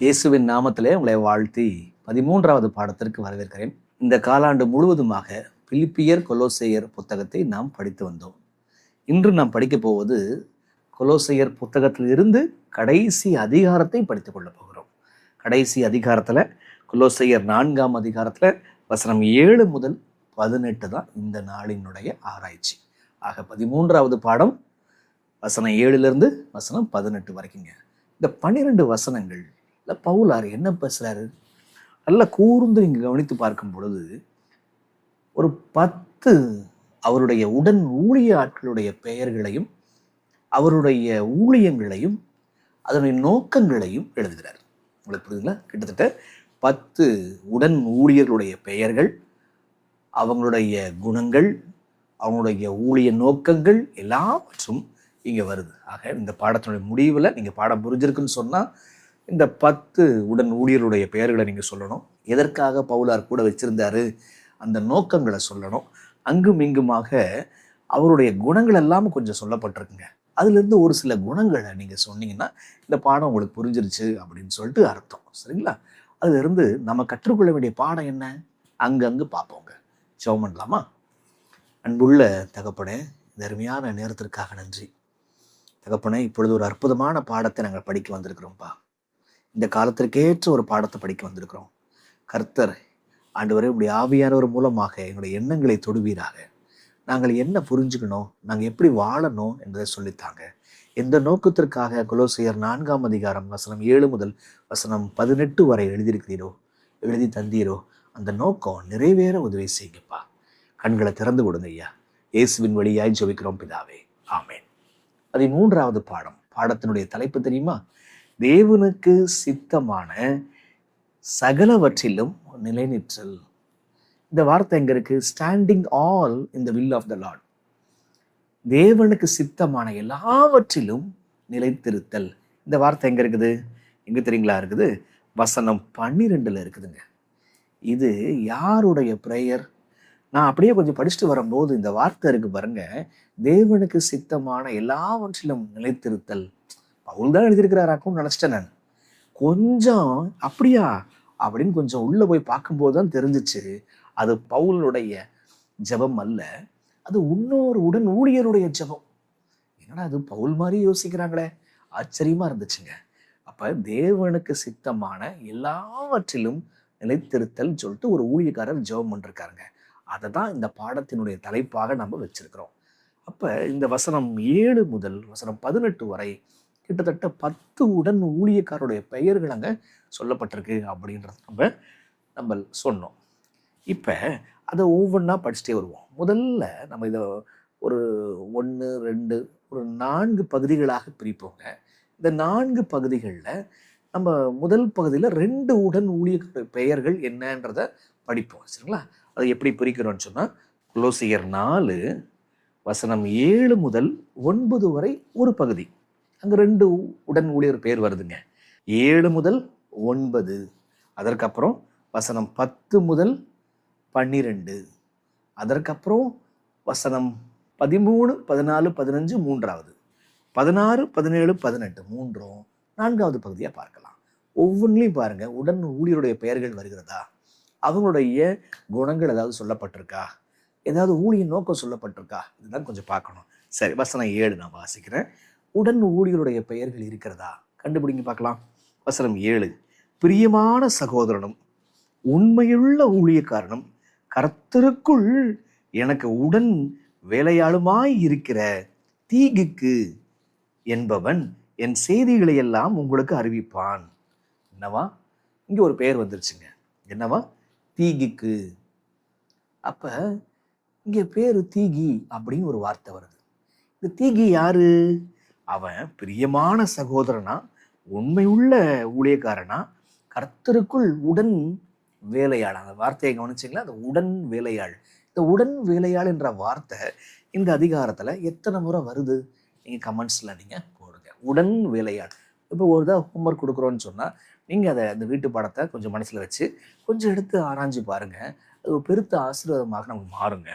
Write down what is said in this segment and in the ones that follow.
இயேசுவின் நாமத்திலே உங்களை வாழ்த்தி 13வது பாடத்திற்கு வரவேற்கிறேன். இந்த காலாண்டு முழுவதுமாக பிலிப்பியர், கொலோசையர் புத்தகத்தை நாம் படித்து வந்தோம். இன்று நாம் படிக்கப் போவது கொலோசையர் புத்தகத்தில் இருந்து கடைசி அதிகாரத்தை படித்துக் கொள்ளப் போகிறோம். கடைசி அதிகாரத்தில் கொலோசையர் 4ஆம் அதிகாரத்தில் வசனம் 7 முதல் 18 தான் இந்த நாளினுடைய ஆராய்ச்சி. ஆக 13வது பாடம் வசனம் 7லிருந்து வசனம் 18 வரைக்குங்க. இந்த 12 வசனங்கள் பவுலார் என்ன பேசுறாரு நல்லா கூர்ந்து நீங்க கவனித்து பார்க்கும் பொழுது ஒரு 10 அவருடைய உடன் ஊழிய ஆட்களுடைய பெயர்களையும் அவருடைய ஊழியங்களையும் அதனுடைய நோக்கங்களையும் எழுதுகிறார். உங்களுக்கு புரியுதுங்களா? கிட்டத்தட்ட 10 உடன் ஊழியர்களுடைய பெயர்கள், அவங்களுடைய குணங்கள், அவங்களுடைய ஊழிய நோக்கங்கள் எல்லாவற்றும் இங்க வருது. ஆக இந்த பாடத்தினுடைய முடிவில் நீங்க பாடம் புரிஞ்சிருக்குன்னு சொன்னா இந்த 10 உடன் ஊழியருடைய பெயர்களை நீங்க சொல்லணும். எதற்காக பவுலார் கூட வச்சிருந்தாரு அந்த நோக்கங்களை சொல்லணும். அங்கும் இங்குமாக அவருடைய குணங்கள் எல்லாம் கொஞ்சம் சொல்லப்பட்டிருக்குங்க. அதுல இருந்து ஒரு சில குணங்களை நீங்க சொன்னீங்கன்னா இந்த பாடம் உங்களுக்கு புரிஞ்சிருச்சு அப்படின்னு சொல்லிட்டு அர்த்தம். சரிங்களா? அதுல இருந்து நம்ம கற்றுக்கொள்ள வேண்டிய பாடம் என்ன அங்கங்கு பார்ப்போங்க. ஜெபம் பண்ணலாமா? அன்புள்ள தகப்பனே, இந்த அருமையான நேரத்திற்காக நன்றி தகப்பனே. இப்பொழுது ஒரு அற்புதமான பாடத்தை நாங்கள் படிக்க வந்திருக்கிறோம்ப்பா. இந்த காலத்திற்கேற்ற ஒரு பாடத்தை படிக்க வந்திருக்கிறோம். கர்த்தர் ஆண்டவரே, உடைய ஆவியானவர் மூலமாக எங்களுடைய எண்ணங்களை தொடுவீராக. நாங்கள் என்ன புரிஞ்சுக்கணும், நாங்கள் எப்படி வாழணும் என்பதை சொல்லித்தாங்க. எந்த நோக்கத்திற்காக கொலோசையர் 4ஆம் அதிகாரம் வசனம் 7 முதல் வசனம் 18 வரை எழுதி தந்தீரோ அந்த நோக்கம் நிறைவேற உதவி செய்யுங்கப்பா. கண்களை திறந்து கொடுங்க ஐயா. இயேசுவின் வழியாய் ஜெபிக்கிறோம் பிதாவே, ஆமேன். 13வது பாடத்தினுடைய தலைப்பு தெரியுமா? தேவனுக்கு சித்தமான சகலவற்றிலும் நிலைநிற்றல். இந்த வார்த்தை எங்க இருக்கு? Standing all in the will of the lord. தேவனுக்கு சித்தமான எல்லாவற்றிலும் நிலைத்திருத்தல். இந்த வார்த்தை எங்க இருக்குது? எங்க தெரியுங்களா இருக்குது? வசனம் 12ல இருக்குதுங்க. இது யாருடைய பிரேயர்? நான் அப்படியே கொஞ்சம் படிச்சுட்டு வரும்போது இந்த வார்த்தை இருக்கு பாருங்க, தேவனுக்கு சித்தமான எல்லாவற்றிலும் நிலைத்திருத்தல். பவுல் தான் எழுதியிருக்கிறாராக்கும்னு நினைச்சிட்டேன் நான். கொஞ்சம் அப்படியா அப்படின்னு கொஞ்சம் உள்ள போய் பார்க்கும்போது தான் தெரிஞ்சிச்சு, அது பவுலுடைய ஜெபம் அல்ல, அது இன்னொரு உடன் ஊழியருடைய ஜெபம். என்னடா அது பவுல் மாதிரி யோசிக்கிறாங்களே, ஆச்சரியமா இருந்துச்சுங்க. அப்ப தேவனுக்கு சித்தமான எல்லாவற்றிலும் நிலைத்திருத்தல் சொல்லிட்டு ஒரு ஊழியக்காரர் ஜெபம் பண்ணிருக்காருங்க. அதை தான் இந்த பாடத்தினுடைய தலைப்பாக நம்ம வச்சிருக்கிறோம். அப்ப இந்த வசனம் 7 முதல் வசனம் 18 வரை கிட்டத்தட்ட 10 உடன் ஊழியக்காரருடைய பெயர்கள் அங்கே சொல்லப்பட்டிருக்கு அப்படின்றது நம்ம சொன்னோம். இப்போ அதை ஒவ்வொன்றா படிச்சுட்டே வருவோம். முதல்ல நம்ம இதை ஒரு 1, 2 ஒரு 4 பகுதிகளாக பிரிப்போங்க. இந்த 4 பகுதிகளில் நம்ம முதல் பகுதியில் 2 உடன் ஊழியக்கார பெயர்கள் என்னன்றதை படிப்போம். சரிங்களா? அதை எப்படி பிரிக்கிறோம்னு சொன்னால், கொலோசியர் 4 வசனம் 7 முதல் 9 வரை ஒரு பகுதி. அங்கே 2 உடன் ஊழியர் பெயர் வருதுங்க. 7 முதல் 9, அதற்கப்புறம் வசனம் 10 முதல் 12, அதற்கப்புறம் வசனம் 13, 14, 15 மூன்றாவது, 16, 17, 18 மூன்றும் 4வது பகுதியாக பார்க்கலாம். ஒவ்வொன்றிலையும் பாருங்க உடன் ஊழியருடைய பெயர்கள் வருகிறதா, அவங்களுடைய குணங்கள் ஏதாவது சொல்லப்பட்டிருக்கா, ஏதாவது ஊழிய நோக்கம் சொல்லப்பட்டிருக்கா, இதுதான் கொஞ்சம் பார்க்கணும். சரி, வசனம் 7 நான் வாசிக்கிறேன். உடன் ஊழியருடைய பெயர்கள் இருக்கிறதா கண்டுபிடிங்க பார்க்கலாம். வசனம் 7, பிரியமான சகோதரனும் உண்மையுள்ள ஊழியக்காரனும் கர்த்தருக்குள் எனக்கு உடன் வேலையாளுமாய் இருக்கிற தீகிக்கு என்பவன் என் செய்திகளை எல்லாம் உங்களுக்கு அறிவிப்பான். என்னவா? இங்க ஒரு பெயர் வந்துருச்சுங்க. என்னவா? தீகிக்கு. அப்ப இங்க பேரு தீகி அப்படின்னு ஒரு வார்த்தை வருது. இந்த தீகி யாரு? அவன் பிரியமான சகோதரனா, உண்மையுள்ள ஊழியக்காரனா, கர்த்தருக்குள் உடன் வேலையாள். அந்த வார்த்தையை கவனிச்சிங்களா? அந்த உடன் வேலையாள். இந்த உடன் வேலையாள் என்ற வார்த்தை இந்த அதிகாரத்தில் எத்தனை முறை வருது நீங்கள் கமெண்ட்ஸில் நீங்கள் போடுங்க. உடன் வேலையாள். இப்போ ஒரு தான் ஹோம்ஒர்க் கொடுக்குறோன்னு சொன்னால் நீங்கள் அதை அந்த வீட்டு பாடத்தை கொஞ்சம் மனசில் வச்சு கொஞ்சம் எடுத்து ஆராய்ஞ்சு பாருங்கள். அது ஒரு பெருத்த ஆசீர்வாதமாக நமக்கு மாறுங்க.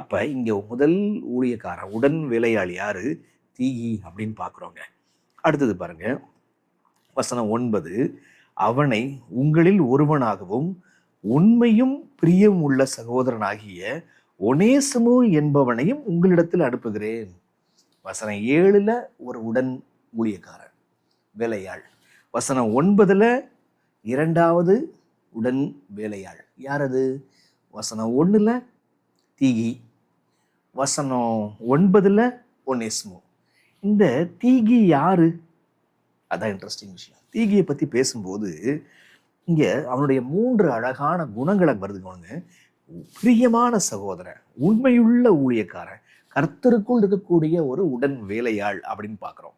அப்போ இங்கே முதல் ஊழியக்காரன் உடன் வேலையாள் யாரு? தீகி அப்படின்னு பார்க்குறோங்க. அடுத்தது பாருங்க, வசனம் 9, அவனை உங்களில் ஒருவனாகவும் உண்மையும் பிரியம் உள்ள சகோதரனாகிய ஒனேசமு என்பவனையும் உங்களிடத்தில் அனுப்புகிறேன். வசனம் 7 ஒரு உடன் ஊழியக்காரன், வேலையாள். வசனம் 9 இரண்டாவது உடன் வேலையாள். யார் அது? வசனம் 1 தீகி, வசனம் 9 ஒனேஸ்மு. இந்த தீகி யாரு? அதான் இன்ட்ரெஸ்டிங் விஷயம். தீகியை பத்தி பேசும்போது இங்க அவனுடைய 3 அழகான குணங்களை வருதுங்க. பிரியமான சகோதரன், உண்மையுள்ள ஊழியக்காரன், கர்த்தருக்குள் இருக்கக்கூடிய ஒரு உடன் வேலையாள் அப்படின்னு பார்க்குறோம்.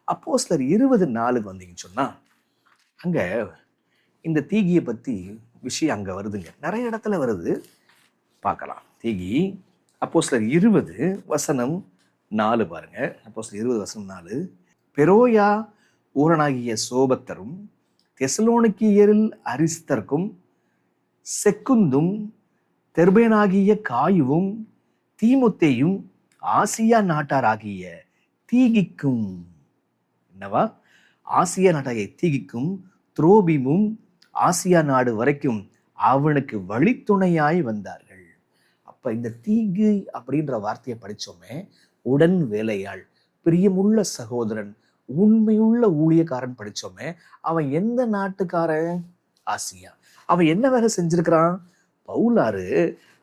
அப்போஸ்தலர் 20:4 வந்தீங்கன்னு சொன்னா அங்க இந்த தீகியை பத்தி விஷயம் அங்க வருதுங்க. நிறைய இடத்துல வருது, பார்க்கலாம். தீகி அப்போஸ்தலர் 20:4 பாருங்க. அப்போஸ்தலர் 20:4. பெரோயா ஊரனாகிய சோபத்தரும் தெசலோனிக்கேயரில் அரிஸ்தர்க்கும் செக்குந்தும் தெர்பேனாகிய காயுவும் தீமோத்தேயும் ஆசியா நாட்டாராகிய தீகிக்கும், என்னவா? ஆசியா நாட்டாகிய தீகிக்கும் துரோபிமும் ஆசியா நாடு வரைக்கும் அவனுக்கு வழித்துணையாய் வந்தார்கள். அப்ப இந்த தீகு அப்படின்ற வார்த்தையை படிச்சோமே, உடன் வேலையாள், பிரியமுள்ள சகோதரன், உண்மையுள்ள ஊழியக்காரன் படிச்சோமே. அவன் எந்த நாட்டுக்காரன்? ஆசியா. அவன் என்ன வேலை செஞ்சிருக்கிறான்? பவுலாரு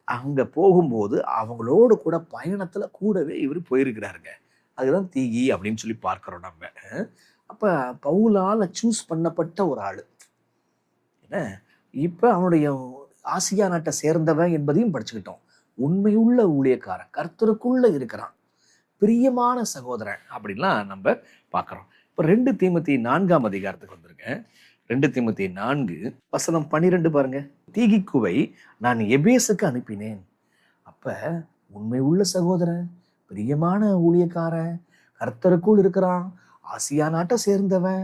அங்க போகும்போது அவங்களோடு கூட பயணத்துல கூடவே இவர் போயிருக்கிறாருங்க. அதுதான் தீகி அப்படின்னு சொல்லி பார்க்கிறோம் நம்ம. அப்ப பவுலால சூஸ் பண்ணப்பட்ட ஒரு ஆளு. என்ன, இப்ப அவனுடைய ஆசியா நாட்டை சேர்ந்தவன் என்பதையும் படிச்சுக்கிட்டோம். உண்மையுள்ள ஊழியக்காரன், கர்த்தருக்குள்ள இருக்கிறான், பிரியமான சகோதரன் அப்படின்லாம் நம்ம பார்க்கிறோம். இப்போ 2 தீமோத்தேயு 4ஆம் அதிகாரத்துக்கு வந்திருக்கேன். 2 தீமோத்தேயு 4:12 பாருங்க. தீகிக்குவை நான் எபேசுக்கு அனுப்பினேன். அப்ப உண்மை உள்ள சகோதரன், பிரியமான ஊழியக்காரன், கர்த்தருக்குள் இருக்கிறான், ஆசியா நாட்டை சேர்ந்தவன்,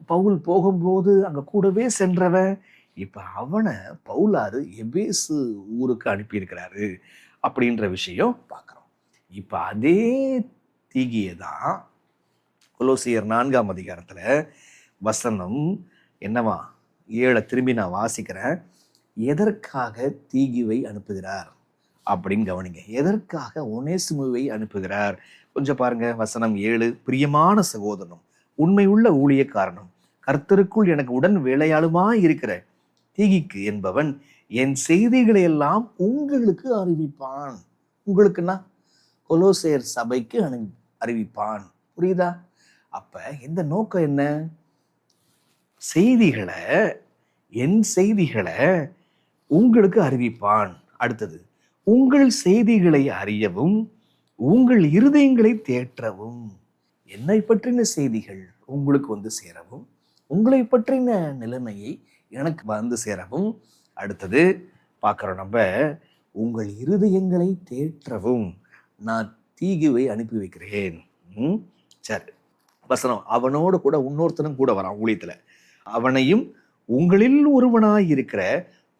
பவுல் போகும்போது அங்க கூடவே சென்றவன். இப்ப அவனை பவுலாரு எபேசு ஊருக்கு அனுப்பியிருக்கிறாரு அப்படின்ற விஷயம் பார்க்கிறோம். இப்ப அதே தீகியை தான் கொலோசியர் 4ஆம் அதிகாரத்துல வசனம் என்னவா 7 திரும்பி நான் வாசிக்கிறேன். எதற்காக தீகிவை அனுப்புகிறார் அப்படின்னு கவனிங்க. எதற்காக ஒனேசிமுவை அனுப்புகிறார் கொஞ்சம் பாருங்க. வசனம் 7, பிரியமான சகோதரனும் உண்மையுள்ள ஊழியக்காரனும் கர்த்தருக்குள் எனக்கு உடன் வேலையாளுமா இருக்கிற தீகிக்கு என்பவன் என் செய்திகளை எல்லாம் உங்களுக்கு அறிவிப்பான். உங்களுக்குன்னா கொலோசேயர் சபைக்கு அறிவிப்பான். புரியுதா? அப்ப இந்த நோக்கம் என்ன? செய்திகளை, என் செய்திகளை உங்களுக்கு அறிவிப்பான். அடுத்தது, உங்கள் செய்திகளை அறியவும் உங்கள் இருதயங்களை தேற்றவும். என்னை பற்றின செய்திகள் உங்களுக்கு வந்து சேரவும், உங்களை பற்றின நிலைமையை எனக்கு வந்து சேரவும். அடுத்தது பார்க்குறோம் நம்ம, உங்கள் இருதயங்களை தேற்றவும் நான் தீகுவை அனுப்பி வைக்கிறேன். சரி, வசனம் அவனோடு கூட இன்னொருத்தனும் கூட வரான் ஊழியத்துல. அவனையும் உங்களில் ஒருவனாய் இருக்கிற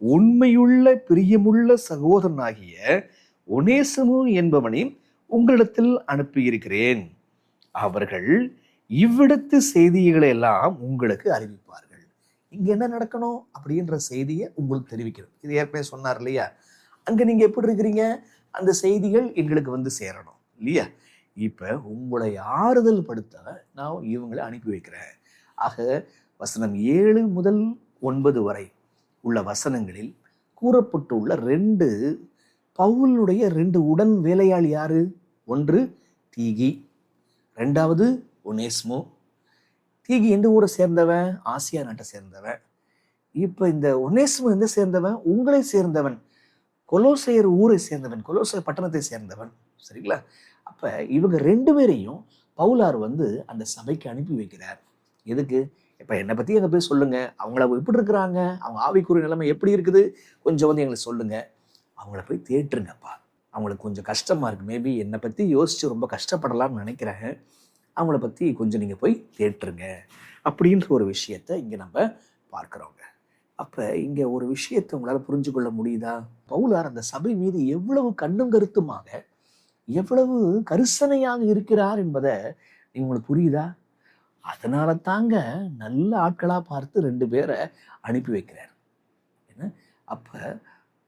உண்மையுள்ள பிரியமுள்ள சகோதரனாகிய ஒனேசமு என்பவனையும் உங்களிடத்தில் அனுப்பியிருக்கிறேன். அவர்கள் இவ்விடத்து செய்திகளை எல்லாம் உங்களுக்கு அறிவிப்பார்கள். இங்க என்ன நடக்கணும் அப்படின்ற செய்தியை உங்களுக்கு தெரிவிக்கணும். இது ஏற்கனவே சொன்னார் இல்லையா? அங்க நீங்க எப்படி இருக்கிறீங்க, அந்த செய்திகள் எங்களுக்கு வந்து சேரணும் இல்லையா? இப்ப உங்களை ஆறுதல் படுத்த நான் இவங்களை அனுப்பி வைக்கிறேன். ஆக வசனம் 7 முதல் 9 வரை உள்ள வசனங்களில் கூறப்பட்டுள்ள 2 பவுலுடைய 2 உடன் வேலையாள் யாரு? ஒன்று தீகி, 2வது ஒனேஸ்மு. தீகி எந்த ஊரை சேர்ந்தவன்? ஆசியா நாட்டை சேர்ந்தவன். இப்ப இந்த ஒனேஸ்மு எந்த சேர்ந்தவன்? உங்களை சேர்ந்தவன், கொலோசையர் ஊரை சேர்ந்தவன், கொலோசையர் பட்டணத்தை சேர்ந்தவன். சரிங்களா? அப்ப இவங்க 2 பேரையும் பவுலார் வந்து அந்த சபைக்கு அனுப்பி வைக்கிறார். எதுக்கு? இப்ப என்னை பத்தி அங்க போய் சொல்லுங்க, அவங்கள எப்படி இருக்கிறாங்க, அவங்க ஆவிக்குரிய நிலைமை எப்படி இருக்குது, கொஞ்சம் வந்து எங்களுக்கு சொல்லுங்க, அவங்கள போய் தேற்றுங்கப்பா. அவங்களுக்கு கொஞ்சம் கஷ்டமா இருக்கு, மேபி என்னை பத்தி யோசிச்சு ரொம்ப கஷ்டப்படலாம்னு நினைக்கிறேன், அவங்கள பத்தி கொஞ்சம் நீங்க போய் தேற்றுங்க அப்படின்ற ஒரு விஷயத்த இங்க நம்ம பார்க்கிறோங்க. அப்ப இங்க ஒரு விஷயத்தை உங்களால புரிஞ்சு கொள்ள முடியுதா? பவுலார் அந்த சபை மீது எவ்வளவு கண்ணும் கருத்துமாக, எவ்வளவு கரிசனையாக இருக்கிறார் என்பதை உங்களுக்கு புரியுதா? அதனால தாங்க நல்ல ஆட்களா பார்த்து 2 பேரை அனுப்பி வைக்கிறார். என்ன அப்ப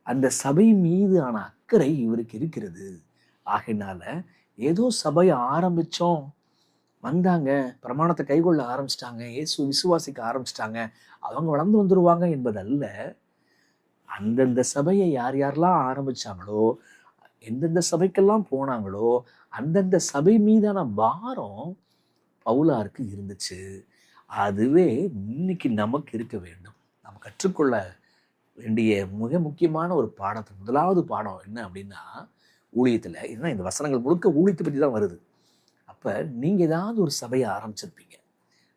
அந்த சபை மீதான அக்கறை இவருக்கு இருக்கிறது. ஆகையினால ஏதோ சபையை ஆரம்பிச்சோம், வந்தாங்க, பிரமாணத்தை கைக்கொள்ள ஆரம்பிச்சிட்டாங்க, இயேசு விசுவாசிக்க ஆரம்பிச்சிட்டாங்க, அவங்க வளர்ந்து வந்துருவாங்க என்பதல்ல. அந்தந்த சபையை யார் யாரெல்லாம் ஆரம்பிச்சாங்களோ, எந்தெந்த சபைக்கெல்லாம் போனாங்களோ, அந்தந்த சபை மீதான பாரம் பவுலாருக்கு இருந்துச்சு. அதுவே இன்னைக்கு நமக்கு இருக்க வேண்டும். நாம் கற்றுக்கொள்ள வேண்டிய மிக முக்கியமான ஒரு பாடத்தை, முதலாவது பாடம் என்ன அப்படின்னா, ஊழியத்தில், ஏன்னா இந்த வசனங்கள் முழுக்க ஊழியத்தை பற்றி தான் வருது. அப்போ நீங்கள் ஏதாவது ஒரு சபையை ஆரம்பிச்சிருப்பீங்க,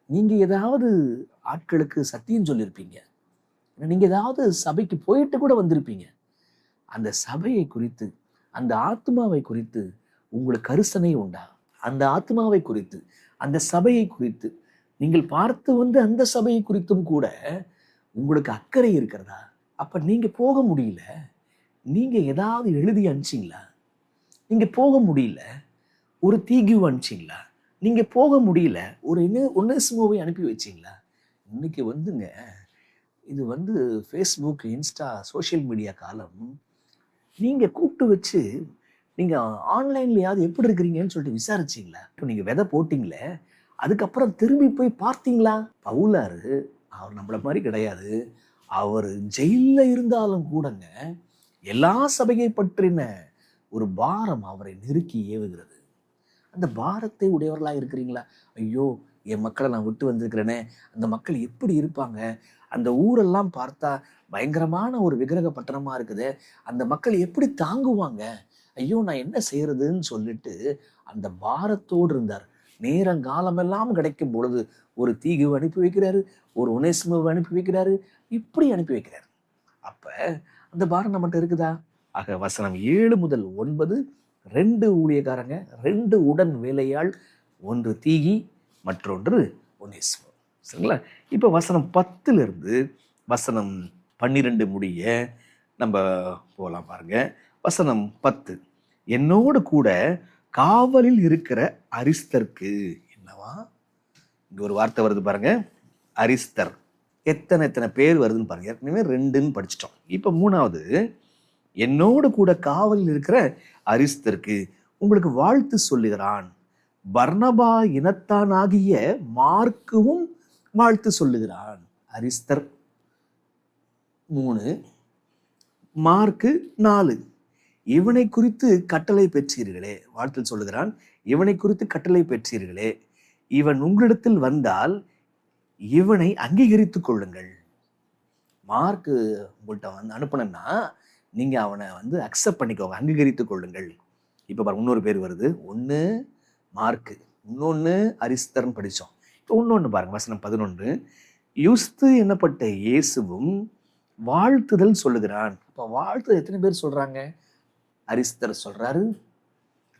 நீங்கள் ஏதாவது ஆட்களுக்கு சத்தியம் சொல்லியிருப்பீங்க, நீங்கள் ஏதாவது சபைக்கு போயிட்டு கூட வந்திருப்பீங்க. அந்த சபையை குறித்து, அந்த ஆத்மாவை குறித்து உங்களுக்கு கரிசனை உண்டா? அந்த ஆத்மாவை குறித்து, அந்த சபையை குறித்து, நீங்கள் பார்த்து வந்து அந்த சபையை குறித்தும் கூட உங்களுக்கு அக்கறை இருக்கிறதா? அப்ப நீங்க போக முடியல, நீங்க ஏதாவது எழுதி அனுப்பிச்சிங்களா? நீங்க போக முடியல, ஒரு தீகு அனுப்பிச்சிங்களா? நீங்க போக முடியல, ஒரு ஒன்னேசிமோவை அனுப்பி வச்சிங்களா? இன்னைக்கு வந்துங்க, இது வந்து ஃபேஸ்புக், இன்ஸ்டா, சோஷியல் மீடியா காலம். நீங்க கூப்பிட்டு வச்சு நீங்க ஆன்லைன்லயாவது எப்படி இருக்கிறீங்கன்னு சொல்லிட்டு விசாரிச்சிங்களா? இப்போ நீங்க விதை போட்டிங்களே, அதுக்கப்புறம் திரும்பி போய் பார்த்தீங்களா? பவுலாரு அவர் நம்மள மாதிரி கிடையாது. அவர் ஜெயில இருந்தாலும் கூடங்க எல்லா சபையை பற்றின ஒரு பாரம் அவரை நெருக்கி ஏவுகிறது. அந்த பாரத்தை உடையவர்களாக இருக்கிறீங்களா? ஐயோ, என் மக்களை நான் விட்டு வந்திருக்கிறேனே, அந்த மக்கள் எப்படி இருப்பாங்க, அந்த ஊரெல்லாம் பார்த்தா பயங்கரமான ஒரு விக்கிரக பட்டணமா இருக்குது, அந்த மக்கள் எப்படி தாங்குவாங்க, ஐயோ நான் என்ன செய்யறதுன்னு சொல்லிட்டு அந்த பாரத்தோடு இருந்தார். நேரங்காலமெல்லாம் கிடைக்கும் பொழுது ஒரு தீகு அனுப்பி வைக்கிறாரு, ஒரு ஒனேசிமோவை அனுப்பி வைக்கிறாரு, இப்படி அனுப்பி வைக்கிறாரு. அப்ப அந்த பாரம் நம்மகிட்ட இருக்குதா? ஆக வசனம் 7 முதல் 9, 2 ஊழியக்காரங்க, 2 உடன் வேலையாள், ஒன்று தீகி, மற்றொன்று ஒனேசிமோ. சரிங்களா? இப்போ வசனம் 10 வசனம் 12 முடிய நம்ம போகலாம் பாருங்க. வசனம் 10, என்னோடு கூட காவலில் இருக்கிற அரிஸ்தர்க்கு. என்னவா? இங்க ஒரு வார்த்தை வருது பாருங்க, அரிஸ்தர். எத்தனை பேர் வருதுன்னு பாருங்க. ஏற்கனவே 2ன்னு படிச்சிட்டோம். இப்ப 3வது, என்னோடு கூட காவலில் இருக்கிற அரிஸ்தர்க்கு உங்களுக்கு வாழ்த்து சொல்லுகிறான். பர்னபா இனத்தானாகிய மார்க்குவும் வாழ்த்து சொல்லுகிறான். அரிஸ்தர் 3, மார்க்கு 4. இவனை குறித்து கட்டளை பெற்றீர்களே, வாழ்த்தில் சொல்லுகிறான், இவனை குறித்து கட்டளை பெற்றீர்களே, இவன் உங்களிடத்தில் வந்தால் இவனை அங்கீகரித்துக் கொள்ளுங்கள். மார்க்கு உங்கள்கிட்ட வந்து அனுப்பினா நீங்க அவனை வந்து அக்செப்ட் பண்ணிக்கோங்க, அங்கீகரித்துக் கொள்ளுங்கள். இப்ப பாருங்க, இன்னொரு பேர் வருது. ஒன்று மார்க்கு, இன்னொன்று அரிஸ்தர்ன்னு படித்தோம். இப்போ இன்னொன்று பாருங்க, வசனம் 11, யுஸ்து என்னப்பட்ட இயேசுவும் வாழ்த்துதல் சொல்லுகிறான். இப்போ வாழ்த்துதல் எத்தனை பேர் சொல்றாங்க? அரிஸ்தர் சொல்றாரு,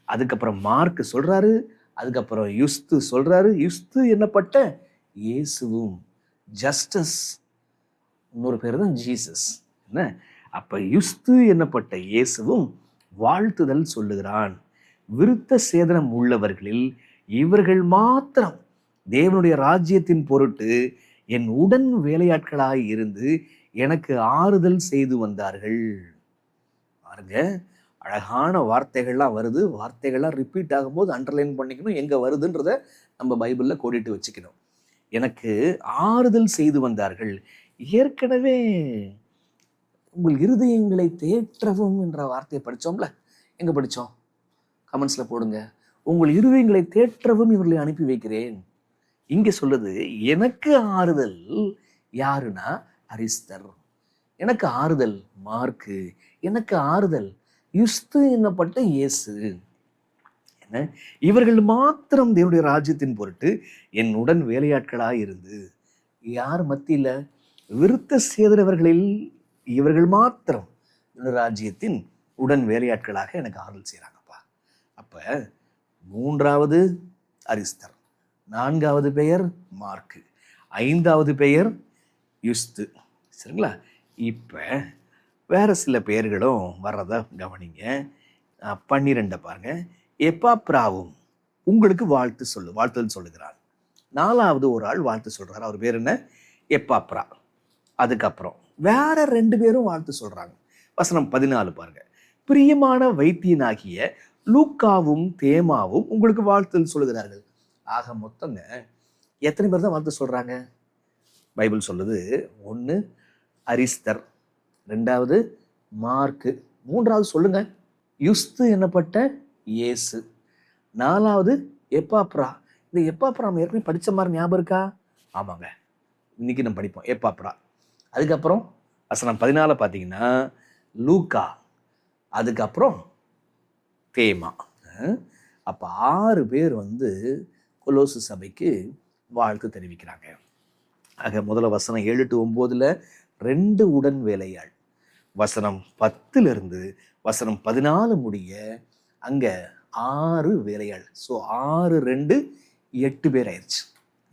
அதுக்கப்புறம் மார்க் சொல்றாரு, அதுக்கப்புறம் யுஸ்து சொல்றாரு. யுஸ்து என்னப்பட்ட இயேசுவும், ஜஸ்டஸ் இன்னொரு பேர் தான் ஜீசஸ். என்ன? அப்ப யுஸ்து என்னப்பட்ட இயேசுவும் வாழ்த்துதல் சொல்லுகிறான். விருத்த சேதனம் உள்ளவர்களில் இவர்கள் மாத்திரம் தேவனுடைய ராஜ்யத்தின் பொருட்டு என் உடன் வேலையாட்களாய் இருந்து எனக்கு ஆறுதல் செய்து வந்தார்கள். பாருங்க, அழகான வார்த்தைகள்லாம் வருது. வார்த்தைகள்லாம் ரிப்பீட் ஆகும்போது அண்டர்லைன் பண்ணிக்கணும், எங்க வருதுன்றத நம்ம பைபிள்ல கோடிட்டு வச்சுக்கணும். எனக்கு ஆறுதல் செய்து வந்தார்கள். ஏற்கனவே உங்கள் இருதயங்களை தேற்றவும் என்ற வார்த்தையை படித்தோம்ல, எங்க படித்தோம்? கமெண்ட்ஸ்ல போடுங்க. உங்கள் இருதயங்களை தேற்றவும் இவர்களை அனுப்பி வைக்கிறேன். இங்க சொல்லுது, எனக்கு ஆறுதல் யாருன்னா அரிஸ்தர், எனக்கு ஆறுதல் மார்க்கு, எனக்கு ஆறுதல் யுஸ்து என்னப்பட்ட இயேசு. என்ன? இவர்கள் மாத்திரம் தேவனுடைய ராஜ்யத்தின் பொருட்டு என் உடன் வேலையாட்களாய் இருந்து. யார் மத்தியில? விருத்த சேதனவர்களில் இவர்கள் மாத்திரம் ராஜ்யத்தின் உடன் வேலையாட்களாக எனக்கு ஆறுதல் செய்யறாங்கப்பா. அப்ப 3வது அரிஸ்தர், 4வது பெயர் மார்க்கு, 5வது பெயர் யுஸ்து. சரிங்களா? இப்ப வேற சில பெயர்களும் வர்றத கவனிங்க. 12 பாருங்க. எப்பாப்ராவும் உங்களுக்கு வாழ்த்துதல் சொல்லுகிறான். 4வது ஒரு ஆள் வாழ்த்து சொல்றாரு. அவர் பேர் என்ன? எப்பாப்ரா. அதுக்கப்புறம் வேற 2 பேரும் வாழ்த்து சொல்றாங்க. வசனம் 14 பாருங்க. பிரியமான வைத்தியனாகிய லூக்காவும் தேமாவும் உங்களுக்கு வாழ்த்து சொல்லுகிறார்கள். ஆக மொத்தங்க எத்தனை பேர் தான் வாழ்த்து சொல்றாங்க? பைபிள் சொல்லுது, 1 அரிஸ்தர், 2வது மார்க்கு, 3வது சொல்லுங்க யுஸ்து என்னப்பட்ட இயேசு, 4வது எப்பாப்ரா. இந்த எப்பாப்ரா நம்ம ஏற்கனவே படிச்ச மாதிரி ஞாபகம் இருக்கா? ஆமாங்க, இன்னைக்கு நம்ம படிப்போம் எப்பாப்ரா. அதுக்கப்புறம் வசனம் 14 பார்த்தீங்கன்னா லூக்கா, அதுக்கப்புறம் தேமா. அப்போ 6 பேர் வந்து கொலோசு சபைக்கு வாழ்த்து தெரிவிக்கிறாங்க. ஆக முதல்ல வசனம் 7 to 9 2 உடன் வேலையாள், வசனம் 10 வசனம் 14 முடிய அங்க 6 வேலையாள். ஸோ 6 2 8 பேர் ஆயிடுச்சு.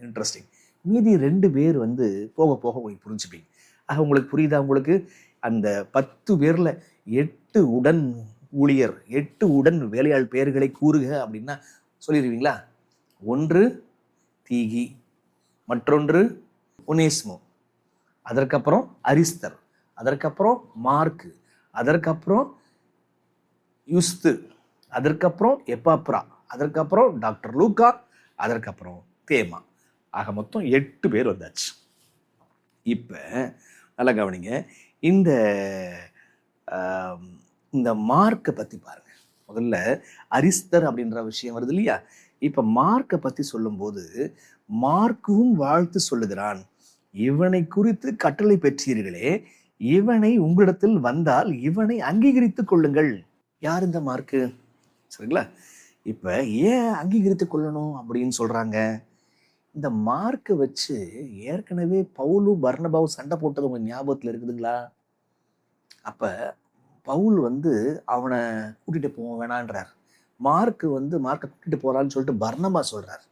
இன்ட்ரெஸ்டிங். மீதி 2 பேர் வந்து போக போக உங்களுக்கு புரிஞ்சுப்பீங்க. ஆக உங்களுக்கு புரியுதா? உங்களுக்கு அந்த 10 பேர்ல 8 உடன் ஊழியர், 8 உடன் வேலையாள் பெயர்களை கூறுக அப்படின்னா சொல்லிடுவீங்களா? 1 தீகி, மற்றொன்று ஒனேஸ்மோ, அதற்கப்புறம் அரிஸ்தர், அதற்கப்புறம் மார்க்கு, அதற்கப்புறம் யுஸ்து, அதற்கப்புறம் எப்பாப்ரா, அதற்கப்புறம் டாக்டர் லூக்கா, அதற்கப்புறம் தேமா. ஆக மொத்தம் 8 பேர் வந்தாச்சு. இப்போ நல்லா கவனிங்க, இந்த இந்த மார்க்கை பற்றி பாருங்க. முதல்ல அரிஸ்தர் அப்படின்ற விஷயம் வருது இல்லையா? இப்போ மார்க்கை பற்றி சொல்லும்போது மார்க்கும் வாழ்த்து சொல்லுகிறான். இவனை குறித்து கட்டளை பெற்றீர்களே, இவனை உங்களிடத்தில் வந்தால் இவனை அங்கீகரித்துக் கொள்ளுங்கள். யார் இந்த மார்க்கு? சரிங்களா? இப்ப ஏன் அங்கீகரித்துக் கொள்ளணும் அப்படின்னு சொல்றாங்க? இந்த மார்க்கை வச்சு ஏற்கனவே பவுலும் பர்னபாவும் சண்டை போட்டது உங்க ஞாபகத்துல இருக்குதுங்களா? அப்ப பவுல் வந்து அவனை கூட்டிட்டு போக வேணான்றார். மார்க்கு வந்து மார்க்கை கூட்டிட்டு போறான்னு சொல்லிட்டு பர்னபா சொல்றார்.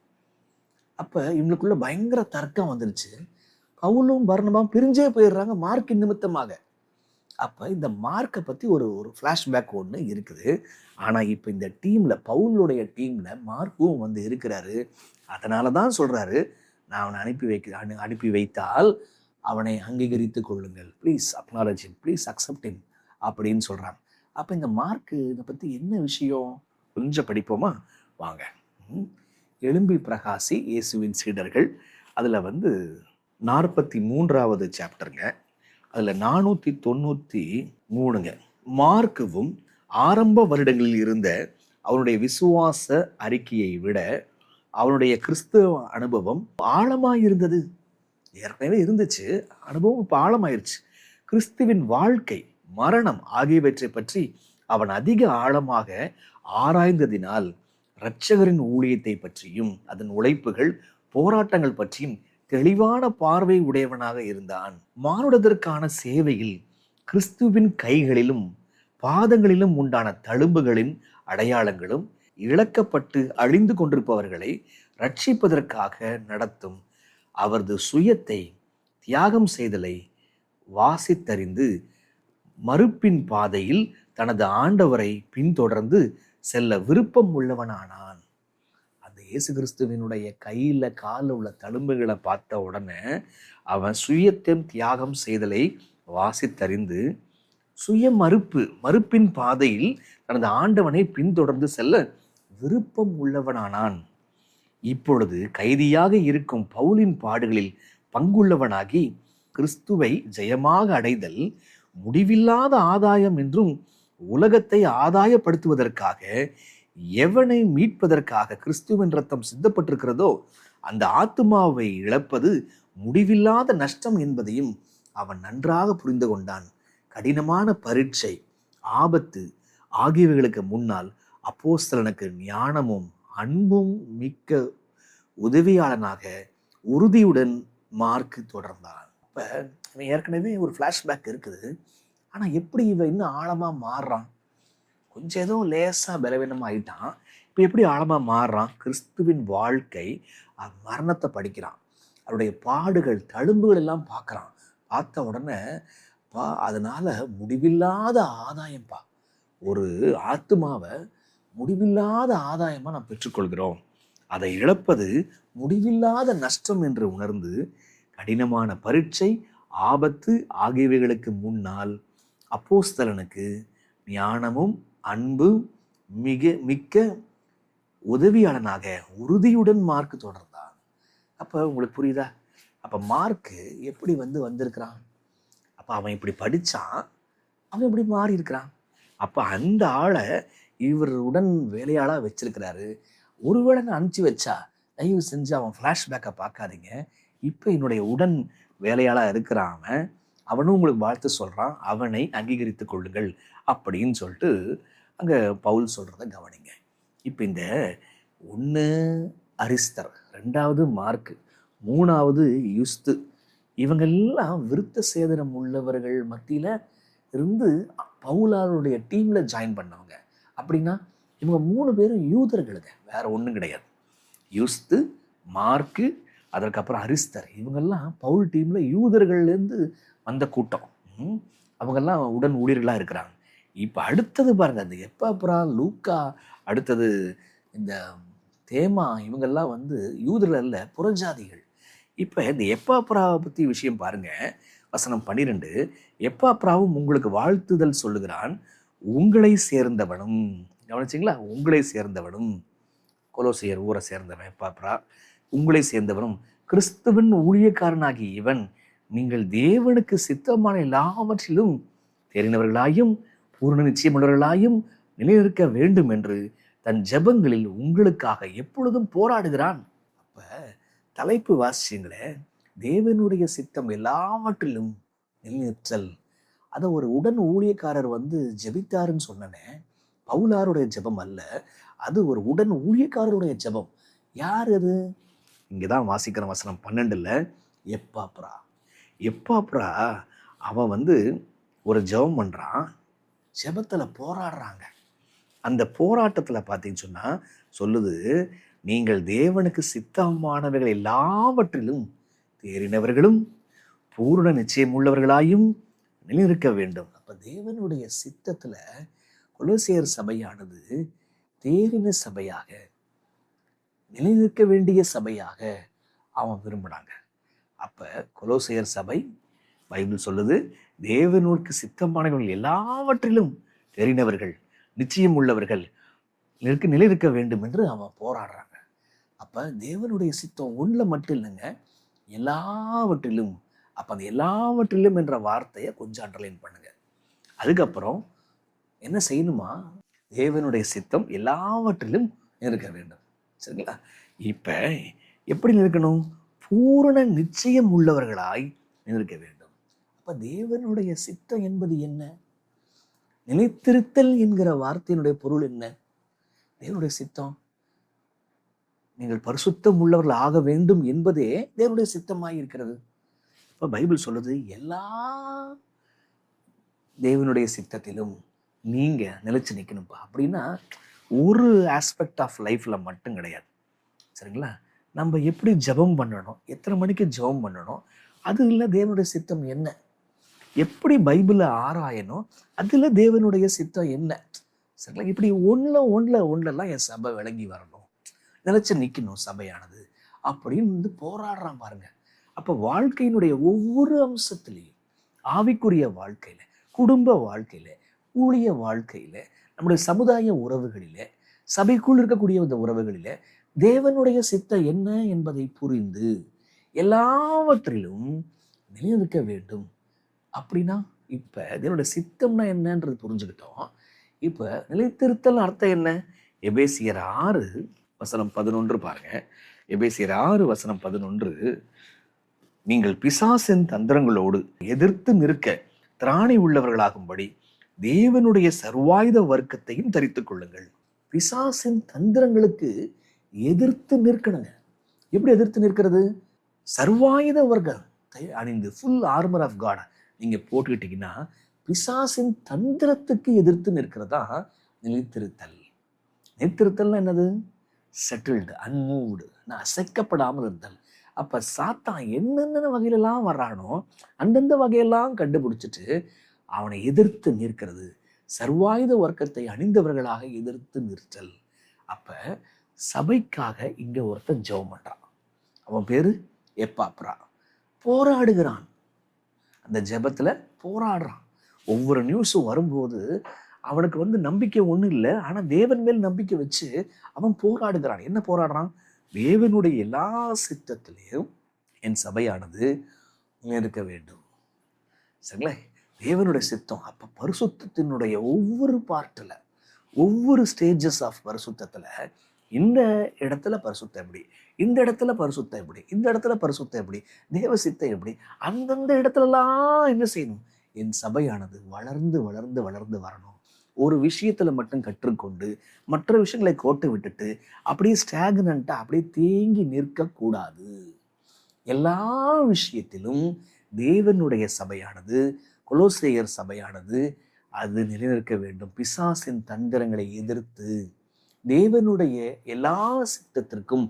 அப்ப இவங்களுக்குள்ள பயங்கர தர்க்கம் வந்துருச்சு. பவுலும் பர்னபாவும் பிரிஞ்சே போயிடுறாங்க மார்க்கின் நிமித்தமாக. அப்ப இந்த மார்க்கை பத்தி ஒரு ஃபிளாஷ்பேக் ஒன்று இருக்குது. ஆனா இப்ப இந்த டீம்ல, பவுலுடைய டீம்ல மார்க்கும் வந்து இருக்கிறாரு. அதனாலதான் சொல்றாரு, நான் அவனை அனுப்பி வைத்தால் அவனை அங்கீகரித்துக் கொள்ளுங்கள், please acknowledge him, please accept him அப்படின்னு சொல்றாங்க. அப்ப இந்த மார்க்கு இதை பத்தி என்ன விஷயம் கொஞ்சம் படிப்போமா? வாங்க. எழும்பி பிரகாசி இயேசுவின் சீடர்கள், அதுல வந்து 43வது சாப்டருங்க. அதுல 493ங்க. மார்க்குவும் ஆரம்ப வருடங்களில் இருந்த அவனுடைய விசுவாச அறிக்கையை விட அவனுடைய கிறிஸ்தவ அனுபவம் ஆழமாயிருந்தது. ஏற்கனவே இருந்துச்சு, அனுபவம் இப்ப ஆழமாயிருச்சு. கிறிஸ்துவின் வாழ்க்கை, மரணம் ஆகியவற்றை பற்றி அவன் அதிக ஆழமாக ஆராய்ந்ததினால் இரட்சகரின் ஊழியத்தை பற்றியும் அதன் உழைப்புகள், போராட்டங்கள் பற்றியும் தெளிவான பார்வை உடையவனாக இருந்தான். மானுடத்திற்கான சேவையில் கிறிஸ்துவின் கைகளிலும் பாதங்களிலும் உண்டான தழும்புகளின் அடையாளங்களும் இழக்கப்பட்டு அழிந்து கொண்டிருப்பவர்களை ரட்சிப்பதற்காக நடத்தும் அவரது சுயத்தை தியாகம் செய்தலை வாசித்தறிந்து மறுப்பின் பாதையில் தனது ஆண்டவரை பின்தொடர்ந்து செல்ல விருப்பம் உள்ளவனானான். அந்த இயேசு கிறிஸ்துவினுடைய கையில காலில் உள்ள தழும்புகளை பார்த்த உடனே அவன் சுயத்தை தியாகம் செய்தலை வாசித்தறிந்து மறுப்பின் பாதையில் தனது ஆண்டவனை பின்தொடர்ந்து செல்ல விருப்பம் உள்ளவனானான். இப்பொழுது கைதியாக இருக்கும் பவுலின் பாடுகளில் பங்குள்ளவனாகி கிறிஸ்துவை ஜெயமாக அடைதல் முடிவில்லாத ஆதாயம் என்றும் உலகத்தை ஆதாயப்படுத்துவதற்காக எவனை மீட்பதற்காக கிறிஸ்துவின் ரத்தம் சித்தப்பட்டிருக்கிறதோ அந்த ஆத்துமாவை இழப்பது முடிவில்லாத நஷ்டம் என்பதையும் அவன் நன்றாக புரிந்து கொண்டான். கடினமான பரீட்சை, ஆபத்து ஆகியவைகளுக்கு முன்னால் அப்போஸ்தலனுக்கு ஞானமும் அன்பும் மிக்க உதவியாளனாக உறுதியுடன் மார்க்கு தொடர்ந்தான். இப்போ ஏற்கனவே ஒரு ஃப்ளாஷ்பேக் இருக்குது. ஆனால் எப்படி இவன் இன்னும் ஆழமாக மாறுறான்? கொஞ்சம் ஏதோ லேசாக பலவீனமாக ஆயிட்டான். இப்போ எப்படி ஆழமாக மாறுறான்? கிறிஸ்துவின் வாழ்க்கை, மரணத்தை படிக்கிறான், அவருடைய பாடுகள், தழும்புகள் எல்லாம் பார்க்குறான். பார்த்த உடனே அதனால முடிவில்லாத ஆதாயம்ப்பா, ஒரு ஆத்துமாவை முடிவில்லாத ஆதாயமாக நாம் பெற்றுக்கொள்கிறோம் அதை இழப்பது முடிவில்லாத நஷ்டம் என்று உணர்ந்து கடினமான பரீட்சை, ஆபத்து ஆகியவைகளுக்கு முன்னால் அப்போஸ்தலனுக்கு ஞானமும் அன்பும் மிக்க உதவியாளனாக உறுதியுடன் மார்க் தொடர்ந்தான். அப்போ உங்களுக்கு புரியுதா? அப்போ மார்க்கு எப்படி வந்திருக்கிறான்? அப்போ அவன் இப்படி படித்தான், அவன் இப்படி மாறி இருக்கிறான். அப்போ அந்த ஆளை இவர் உடன் வேலையாளாக வச்சிருக்கிறாரு. ஒருவேளை நான் அனுப்பிச்சி வச்சா தயவு செஞ்சு அவன் ஃப்ளாஷ்பேக்கை பார்க்காதீங்க. இப்போ என்னுடைய உடன் வேலையாளாக இருக்கிறான் அவனும் உங்களுக்கு வாழ்த்து சொல்கிறான், அவனை அங்கீகரித்து கொள்ளுங்கள் அப்படின்னு சொல்லிட்டு அங்கே பவுல் சொல்கிறத கவனிங்க. இப்போ இந்த ஒன்று அரிஸ்தர், ரெண்டாவது மார்க்கு, மூணாவது யுஸ்து, இவங்கெல்லாம் விருத்த சேதனம் உள்ளவர்கள் மத்தியில் இருந்து பவுலாருடைய டீமில் ஜாயின் பண்ணவங்க. அப்படின்னா இவங்க 3 பேரும் யூதர்களுங்க, வேற ஒன்றும் கிடையாது. யுஸ்து, மார்க்கு, அதற்கப்புறம் அரிஸ்தர், இவங்கெல்லாம் பவுல் டீமில் யூதர்கள்லேருந்து வந்த கூட்டம். அவங்கெல்லாம் உடன் ஊழியர்களாக இருக்கிறாங்க. இப்போ அடுத்தது பாருங்க, அந்த எப்பாப்ரா, லூக்கா, அடுத்தது இந்த தேமா, இவங்கெல்லாம் யூதர்கள் அல்ல, புறஜாதிகள். இப்போ இந்த எப்பாப்ராவை பற்றி விஷயம் பாருங்க, வசனம் 12, எப்பாப்ராவும் உங்களுக்கு வாழ்த்துதல் சொல்லுகிறான், உங்களை சேர்ந்தவனும். கவனிச்சிங்களா? உங்களை சேர்ந்தவனும், கொலோசியர் ஊரை சேர்ந்தவன் எப்பாப்ரா, உங்களை சேர்ந்தவனும் கிறிஸ்துவின் ஊழியக்காரனாகிய இவன் நீங்கள் தேவனுக்கு சித்தமான எல்லாவற்றிலும் தெரிந்தவர்களாயும் பூர்ண நிச்சயமுள்ளவர்களாயும் நிலைநிற்க வேண்டும் என்று தன் ஜெபங்களில் உங்களுக்காக எப்பொழுதும் போராடுகிறான். அப்ப தலைப்பு வாசிங்களே, தேவனுடைய சித்தம் எல்லாவற்றிலும் நிலைநிற்றல். அதை ஒரு உடன் ஊழியக்காரர் ஜெபித்தாருன்னு சொன்னனே, பவுலாருடைய ஜெபம் அல்ல, அது ஒரு உடன் ஊழியக்காரருடைய ஜெபம். யார் அது? இங்கதான் வாசிக்கிற வசனம் 12ல் எப்பாப்ரா. எப்பாப்ரா அவன் ஒரு ஜெபம் பண்றான், ஜெபத்துல போராடுறாங்க. அந்த போராட்டத்துல பார்த்தீங்கன்னு சொன்னா சொல்லுது, நீங்கள் தேவனுக்கு சித்தமானவர்கள் எல்லாவற்றிலும் தேறினவர்களும் பூரண நிச்சயம் உள்ளவர்களாயும் நிலைநிற்க வேண்டும். அப்ப தேவனுடைய சித்தத்துல கொலோசியர் சபையானது தேறின சபையாக, நிலைநிற்க வேண்டிய சபையாக அவன் விரும்பினாங்க. அப்ப கொலோசியர் சபை, பைபிள் சொல்லுது, தேவனுக்கு சித்தமானவர்கள் எல்லாவற்றிலும் தெரிந்தவர்கள், நிச்சயம் உள்ளவர்கள், நிலைநிற்க வேண்டும் என்று அவன் போராடுறாங்க. அப்ப தேவனுடைய சித்தம் ஒன்றில் மட்டும் இல்லைங்க, எல்லாவற்றிலும். அப்ப அந்த எல்லாவற்றிலும் என்ற வார்த்தையை கொஞ்சம் அண்டர்லைன் பண்ணுங்க. அதுக்கப்புறம் என்ன செய்யணுமா? தேவனுடைய சித்தம் எல்லாவற்றிலும் இருக்க வேண்டும். சரிங்களா? இப்ப எப்படி இருக்கணும்? பூரண நிச்சயம் உள்ளவர்களாய் இருக்க வேண்டும். அப்ப தேவனுடைய சித்தம் என்பது என்ன? நிலைத்திருத்தல் என்கிற வார்த்தையினுடைய பொருள் என்ன? தேவனுடைய சித்தம் நீங்கள் பரிசுத்தம் உள்ளவர்கள் ஆக வேண்டும் என்பதே தேவனுடைய சித்தமாய் இருக்கிறது. இப்ப பைபிள் சொல்லுது, எல்லா தேவனுடைய சித்தத்திலும் நீங்க நிலைச்சு நிற்கணும்ப்பா. அப்படின்னா ஒரு ஆஸ்பெக்ட் ஆஃப் லைஃப்ல மட்டும் கிடையாது. சரிங்களா? நம்ம எப்படி ஜெபம் பண்ணணும், எத்தனை மணிக்கு ஜெபம் பண்ணணும், அது இல்லை தேவனுடைய சித்தம் என்ன. எப்படி பைபிளை ஆராயணும், அதுல தேவனுடைய சித்தம் என்ன. சரிங்களா? இப்படி ஒன்றுலாம் என் சபை விளங்கி வரணும், நிலைச்சு நிற்கணும் சபையானது அப்படின்னு போராடுறான் பாருங்க. அப்ப வாழ்க்கையினுடைய ஒவ்வொரு அம்சத்திலையும், ஆவிக்குரிய வாழ்க்கையில, குடும்ப வாழ்க்கையில, ஊழிய வாழ்க்கையில, நம்முடைய சமுதாய உறவுகளில, சபைக்குள் இருக்கக்கூடிய இந்த உறவுகளில தேவனுடைய சித்தம் என்ன என்பதை புரிந்து எல்லாவற்றிலும் நிலைநிற்க வேண்டும். அப்படின்னா இப்ப தேவனுடைய சித்தம்னா என்னன்றது புரிஞ்சுக்கிட்டோம். இப்ப நிலைத்திருத்தல் அர்த்தம் என்ன? எபேசியர் 6:11 பாருங்க. எபேசியர் 6:11, நீங்கள் பிசாசின் தந்திரங்களோடு எதிர்த்து நிற்க திராணி உள்ளவர்களாகும்படி தேவனுடைய சர்வாயுத வர்க்கத்தையும் தரித்துக் கொள்ளுங்கள். பிசாசின் தந்திரங்களுக்கு எதிர்த்து நிற்கணுங்க. எப்படி எதிர்த்து நிற்கிறது? சர்வாயுத வர்க்கத்தை அணிந்து, ஃபுல் ஆர்மர் ஆஃப் காட் நீங்க போட்டுக்கிட்டீங்கன்னா பிசாசின் தந்திரத்துக்கு எதிர்த்து நிற்கிறதா நிலைத்திருத்தல். நிலைத்திருத்தல்னா என்னது? செட்டில்டு, அன்மூவ்டு, நான் அசைக்கப்படாமல் இருந்தல். அப்ப சாத்தான் என்னென்ன வகையிலெல்லாம் வர்றானோ அந்தந்த வகையெல்லாம் கண்டுபிடிச்சிட்டு அவனை எதிர்த்து நிற்கிறது. சர்வாயுத வர்க்கத்தை அணிந்தவர்களாக எதிர்த்து நிற்கல். அப்ப சபைக்காக இங்க ஒருத்தன் ஜெபம் பண்றான். அவன் பேரு எப்பாப்ரா. போராடுகிறான். அந்த ஜெபத்துல போராடுறான். ஒவ்வொரு நியூஸும் வரும்போது அவனுக்கு நம்பிக்கை ஒன்றும் இல்லை. ஆனா தேவன் மேல் நம்பிக்கை வச்சு அவன் போராடுகிறான். என்ன போராடுறான்? தேவனுடைய எல்லா சித்தத்திலையும் என் சபையானது இருக்க வேண்டும். சரிங்களா? தேவனுடைய சித்தம். அப்ப பரிசுத்தத்தினுடைய ஒவ்வொரு பார்ட்டில், ஒவ்வொரு ஸ்டேஜஸ் ஆஃப் பரிசுத்தத்துல இந்த இடத்துல பரிசுத்தம் எப்படி, இந்த இடத்துல பரிசுத்தம் எப்படி, இந்த இடத்துல பரிசுத்தம் எப்படி, தேவ சித்தம் எப்படி, அந்தந்த இடத்துலலாம் என்ன செய்யணும்? என் சபையானது வளர்ந்து வளர்ந்து வளர்ந்து வரணும். ஒரு விஷயத்துல மட்டும் கற்றுக்கொண்டு மற்ற விஷயங்களை கோட்டை விட்டுட்டு அப்படியே ஸ்டாக்னண்டா அப்படியே தேங்கி நிற்கக்கூடாது. எல்லா விஷயத்திலும் தேவனுடைய சபையானது, கொலோசேயர் சபையானது அது நிலைநிற்க வேண்டும். பிசாசின் தந்திரங்களை எதிர்த்து தேவனுடைய எல்லா சித்தத்திற்கும்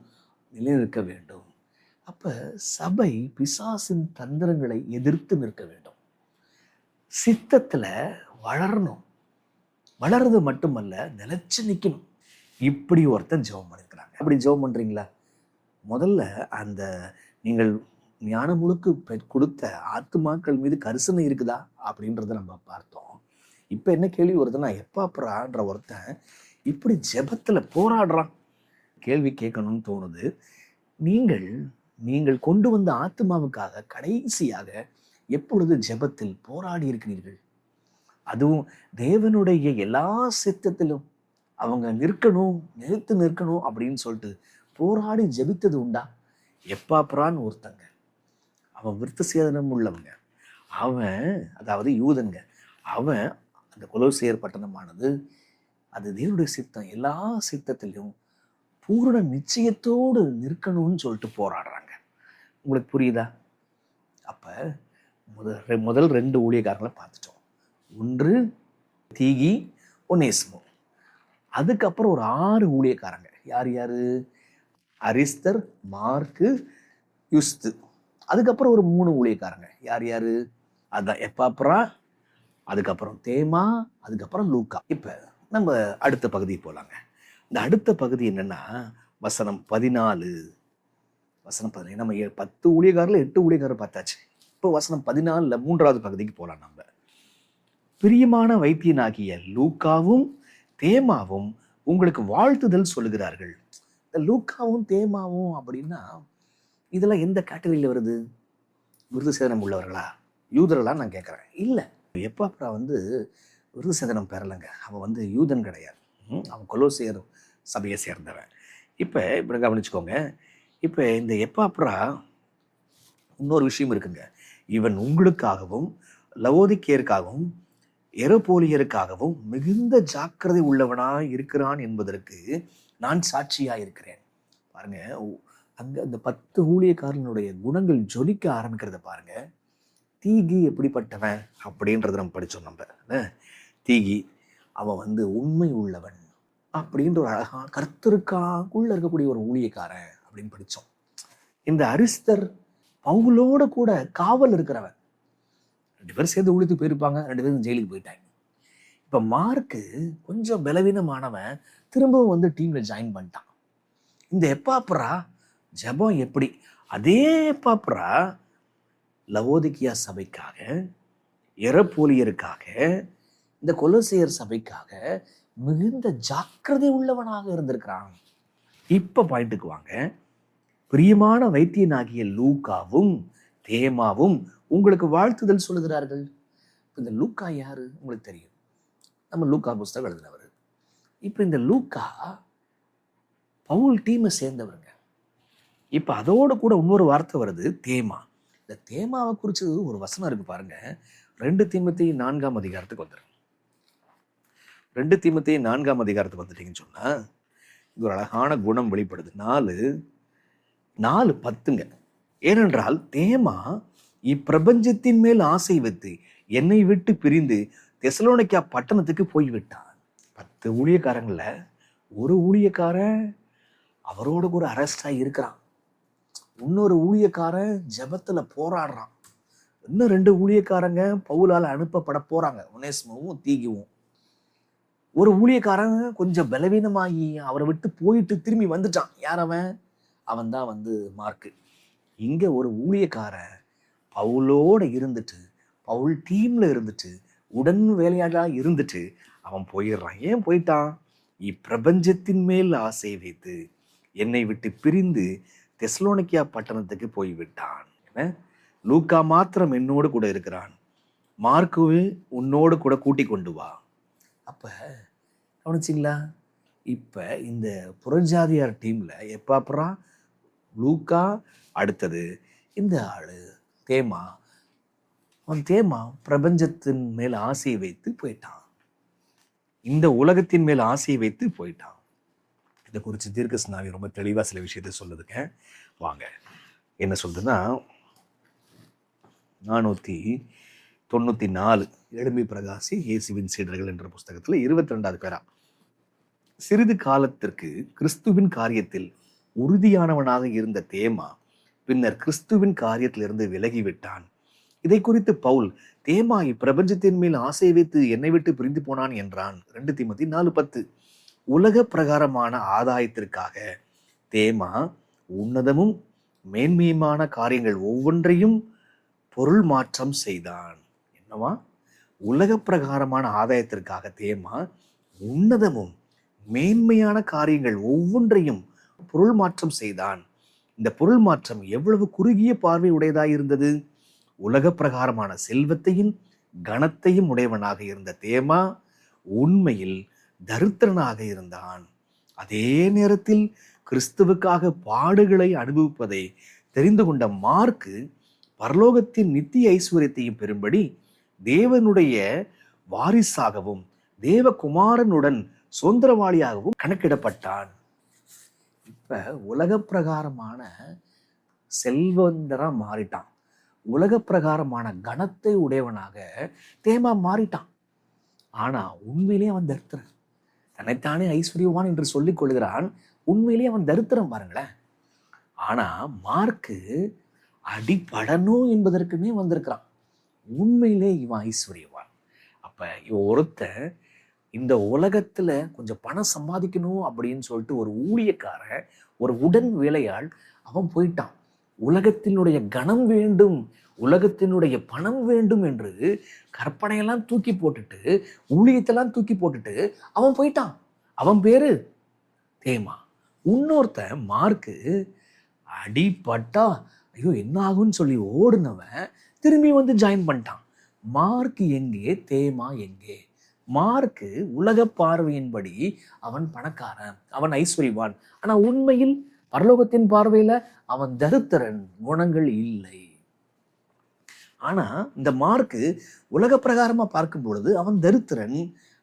நிலைநிற்க வேண்டும். அப்ப சபை பிசாசின் தந்திரங்களை எதிர்த்து நிற்க வேண்டும். சித்தத்துல வளரணும். வளர்றது மட்டுமல்ல, நிலைச்சு நிற்கணும். இப்படி ஒருத்தன் ஜெபம் பண்ணிருக்கிறாங்க. அப்படி ஜெபம் பண்றீங்களா? முதல்ல அந்த நீங்கள் ஞானம் முழுக்க கொடுத்த ஆத்துமாக்கள் மீது கரிசனை இருக்குதா அப்படின்றத நம்ம பார்த்தோம். இப்ப என்ன கேள்வி வருதுன்னா, எப்பாப்ரான்ற ஒருத்தன் இப்படி ஜெபத்துல போராடுறான். கேள்வி கேட்கணும்னு தோணுது. நீங்கள் கொண்டு வந்த ஆத்மாவுக்காக கடைசியாக எப்பொழுது ஜெபத்தில் போராடி இருக்கிறீர்கள்? அதுவும் தேவனுடைய எல்லா சித்தத்திலும் அவங்க நிறுத்து நிற்கணும் அப்படின்னு சொல்லிட்டு போராடி ஜெபித்தது உண்டா? எப்பாப்ரான்னு ஒருத்தங்க, அவன் விருத்த சேதனம் உள்ளவங்க, அவன் அதாவது யூதங்க, அவன் அந்த கொலோசேயர் பட்டணமானது அது தேவனுடைய சித்தம், எல்லா சித்தத்திலும் பூரண நிச்சயத்தோடு நிற்கணும்னு சொல்லிட்டு போராடுறாங்க. உங்களுக்கு புரியுதா? அப்ப முதல் 2 ஊழியக்காரங்களை பார்த்துட்டோம். ஒன்று தீகி, ஒனேசிமு. அதுக்கப்புறம் ஒரு 6 ஊழியக்காரங்க. யாரு? அரிஸ்தர், மார்க்கு, யுஸ்து. அதுக்கப்புறம் ஒரு 3 ஊழியக்காரங்க. யாரு? அதான் எப்பாப்ரா, அதுக்கப்புறம் தேமா, அதுக்கப்புறம் லூக்கா. இப்ப நம்ம அடுத்த பகுதி போலாங்க. இந்த அடுத்த பகுதி என்னன்னா வசனம் 14. நம்ம 10 ஊழியக்காரில் 8 ஊழியக்காரர் பார்த்தாச்சு. இப்போ வசனம் 14 3வது பகுதிக்கு போலாம். நம்ம பிரியமான வைத்தியனாகிய லூக்காவும் தேமாவும் உங்களுக்கு வாழ்த்துதல் சொல்லுகிறார்கள். இந்த லூக்காவும் தேமாவும் அப்படின்னா இதெல்லாம் எந்த கேட்டகரியில் வருது? விருது சேதனம் உள்ளவர்களா, யூதர்களா நான் கேட்குறேன். இல்லை, எப்பாப்ரா விருது சேதனம் பெறலைங்க. அவன் யூதன் கிடையாது. அவன் கொலோசேயர் சபையை சேர்ந்தவன். இப்போ இப்படி கவனிச்சுக்கோங்க. இப்போ இந்த எப்பாப்ரா இன்னொரு விஷயம் இருக்குங்க. இவன் உங்களுக்காகவும் லவோதிக்கேயருக்காகவும் எரோபோலியருக்காகவும் மிகுந்த ஜாக்கிரதை உள்ளவனாய் இருக்கிறான் என்பதற்கு நான் சாட்சியாக இருக்கிறேன். பாருங்க, அந்த 10 ஊழியக்காரனுடைய குணங்கள் ஜொலிக்க ஆரம்பிக்கிறத பாருங்க. தீகி எப்படிப்பட்டவன் அப்படின்றத நம்ம படித்தோம். நம்ம தீகி அவன் உண்மை உள்ளவன் அப்படின்ற ஒரு அழகான கர்த்தருக்காக்குள்ள இருக்கக்கூடிய ஒரு ஊழியக்காரன் அப்படின்னு படித்தோம். இந்த அரிஸ்தர் பவுலோட கூட காவல் இருக்கிறவன். 2 பேரும் சேர்ந்து ஊழியத்துக்கு போயிருப்பாங்க, 2 பேரும் ஜெயிலுக்கு போயிட்டாங்க. இப்போ மார்க்கு கொஞ்சம் பலவீனமானவன் திரும்பவும் டீம்ல ஜாயின் பண்ணிட்டான். இந்த எப்பாப்ரா ஜெபம் எப்படி? அதே எப்பாப்ரா லவோதிக்கியா சபைக்காக, எரப்போலியருக்காக, இந்த கொலோசேயர் சபைக்காக மிகுந்த ஜாக்கிரதை உள்ளவனாக இருந்திருக்கிறான். இப்ப பாயிண்ட்டுக்கு வாங்க. பிரியமான வைத்தியனாகிய லூக்காவும் தேமாவும் உங்களுக்கு வாழ்த்துதல் சொல்லுகிறார்கள். இந்த லூக்கா யாரு உங்களுக்கு தெரியும். நம்ம லூக்கா புஸ்தகம் எழுதினவர். இப்ப இந்த லூக்கா பவுல் டீமை சேர்ந்தவருங்க. இப்ப அதோட கூட இன்னொரு வார்த்தை வருது, தேமா. இந்த தேமாவை குறித்து ஒரு வசனம் இருக்கு பாருங்க. 2 தீமோத்தேயு 4ஆம் அதிகாரத்துக்கு வந்துடும். 2 தீமோத்தேயு 4ஆம் அதிகாரத்துக்கு வந்துட்டீங்கன்னு சொன்னா இது ஒரு அழகான குணம் வெளிப்படுது. 4:10. ஏனென்றால் தேமா இப்பிரபஞ்சத்தின் மேல் ஆசை வைத்து என்னை விட்டு பிரிந்து தெசலோனிக்கா பட்டணத்துக்கு போய்விட்டான். 10 ஊழியக்காரங்கள ஒரு ஊழியக்காரன் அவரோட கூட அரெஸ்ட் இருக்கிறான். இன்னொரு ஊழியக்காரன் ஜெபத்துல போராடுறான். இன்னும் 2 ஊழியக்காரங்க பவுலால் அனுப்பப்பட போறாங்க, ஒனேசிமுவும் தீகிவும். ஒரு ஊழியக்காரன் கொஞ்சம் பலவீனமாகி அவரை விட்டு போயிட்டு திரும்பி வந்துட்டான். யார் அவன்? அவன் தான் மார்க்கு. இங்க ஒரு ஊழியக்காரன் பவுலோட இருந்துட்டு, பவுல் டீம்ல இருந்துட்டு, உடன் வேலையாளா இருந்துட்டு அவன் போயிடுறான். ஏன் போயிட்டான்? இப்பிரபஞ்சத்தின் மேல் ஆசை வைத்து என்னை விட்டு பிரிந்து தெசலோனிக்கா பட்டணத்துக்கு போய்விட்டான். லூக்கா மாத்திரம் என்னோடு கூட இருக்கிறான், மார்க்குவே உன்னோடு கூட கூட்டி கொண்டு வா. அப்ப கவனிச்சிங்களா? இப்ப இந்த புறஜாதியார் டீம்ல எப்ப அப்புறம் லூக்கா, அடுத்தது இந்த ஆளு தேமா. அவன் தேமா பிரபஞ்சத்தின் மேல் ஆசையை வைத்து போயிட்டான், இந்த உலகத்தின் மேல் ஆசையை வைத்து போயிட்டான். இதை குறித்து தீர்க்கஸ்நாவி ரொம்ப தெளிவா சில விஷயத்தை சொல்லுதுங்க. வாங்க, என்ன சொல்றதுன்னா 494 எழும்பி பிரகாசி இயேசுவின் சீடர்கள் என்ற புஸ்தகத்துல 22வது பேரா, சிறிது காலத்திற்கு கிறிஸ்துவின் காரியத்தில் உறுதியானவனாக இருந்த தேமா பின்னர் கிறிஸ்துவின் காரியத்திலிருந்து விலகிவிட்டான். இதை குறித்து பவுல், தேமா இப்பிரபஞ்சத்தின் மேல் ஆசை வைத்து என்னை விட்டு பிரிந்து போனான் என்றான். 2 தீமோத்தேயு 4:10. உலக பிரகாரமான ஆதாயத்திற்காக தேமா உன்னதமும் மேன்மையுமான காரியங்கள் ஒவ்வொன்றையும் பொருள் மாற்றம் செய்தான். என்னவா? உலக பிரகாரமான ஆதாயத்திற்காக தேமா உன்னதமும் மேன்மையான காரியங்கள் ஒவ்வொன்றையும் பொருள் மாற்றம் செய்தான். இந்த பொருள் மாற்றம் எவ்வளவு குறுகிய பார்வை உடையதாய் இருந்தது. உலக பிரகாரமான செல்வத்தையும் கனத்தையும் உடையவனாக இருந்த தேமா உண்மையில் தரித்திரனாக இருந்தான். அதே நேரத்தில் கிறிஸ்துவுக்காக பாடுகளை அனுபவிப்பதை தெரிந்து கொண்ட மார்க்கு பரலோகத்தின் நித்திய ஐஸ்வர்யத்தையும் பெறும்படி தேவனுடைய வாரிசாகவும் தேவகுமாரனுடன் சுதந்திரவாளியாகவும் கணக்கிடப்பட்டான். இப்ப உலக பிரகாரமான செல்வந்தரா மாறிட்டான், உலக பிரகாரமான கனத்தை உடையவனாக தேமா மாறிட்டான். ஆனா உண்மையிலேயே அவன் தரித்திரன். தன்னைத்தானே ஐஸ்வர்யவான் என்று சொல்லிக் கொள்கிறான், உண்மையிலேயே அவன் தரித்திரம் பாருங்களேன். ஆனா மார்க்கு அடிபடணும் என்பதற்குமே வந்திருக்கிறான், உண்மையிலே இவன் ஐஸ்வர்யவான். அப்ப இவன் ஒருத்தன் இந்த உலகத்துல கொஞ்சம் பணம் சம்பாதிக்கணும் அப்படின்னு சொல்லிட்டு ஒரு ஊழியக்காரன், ஒரு உடன் வேலையாள் அவன் போயிட்டான். உலகத்தினுடைய கனம் வேண்டும், உலகத்தினுடைய பணம் வேண்டும் என்று கற்பனையெல்லாம் தூக்கி போட்டுட்டு, ஊழியத்தெல்லாம் தூக்கி போட்டுட்டு அவன் போயிட்டான். அவன் பேரு தேமா. இன்னொருத்தன் மார்க்கு அடிபட்டா ஐயோ என்ன ஆகும்னு சொல்லி ஓடுனவன் திரும்பி ஜாயின் பண்ணிட்டான். மார்க்கு எங்கே, தேமா எங்கே? மார்க்கு உலக பார்வையின்படி அவன் பணக்காரன், அவன் ஐஸ்வர்யவான். ஆனா உண்மையில் பரலோகத்தின் பார்வையில அவன் தரித்திரன், குணங்கள் இல்லை. ஆனா இந்த மார்க்கு உலக பிரகாரமா பார்க்கும் பொழுது அவன் தரித்திரன்,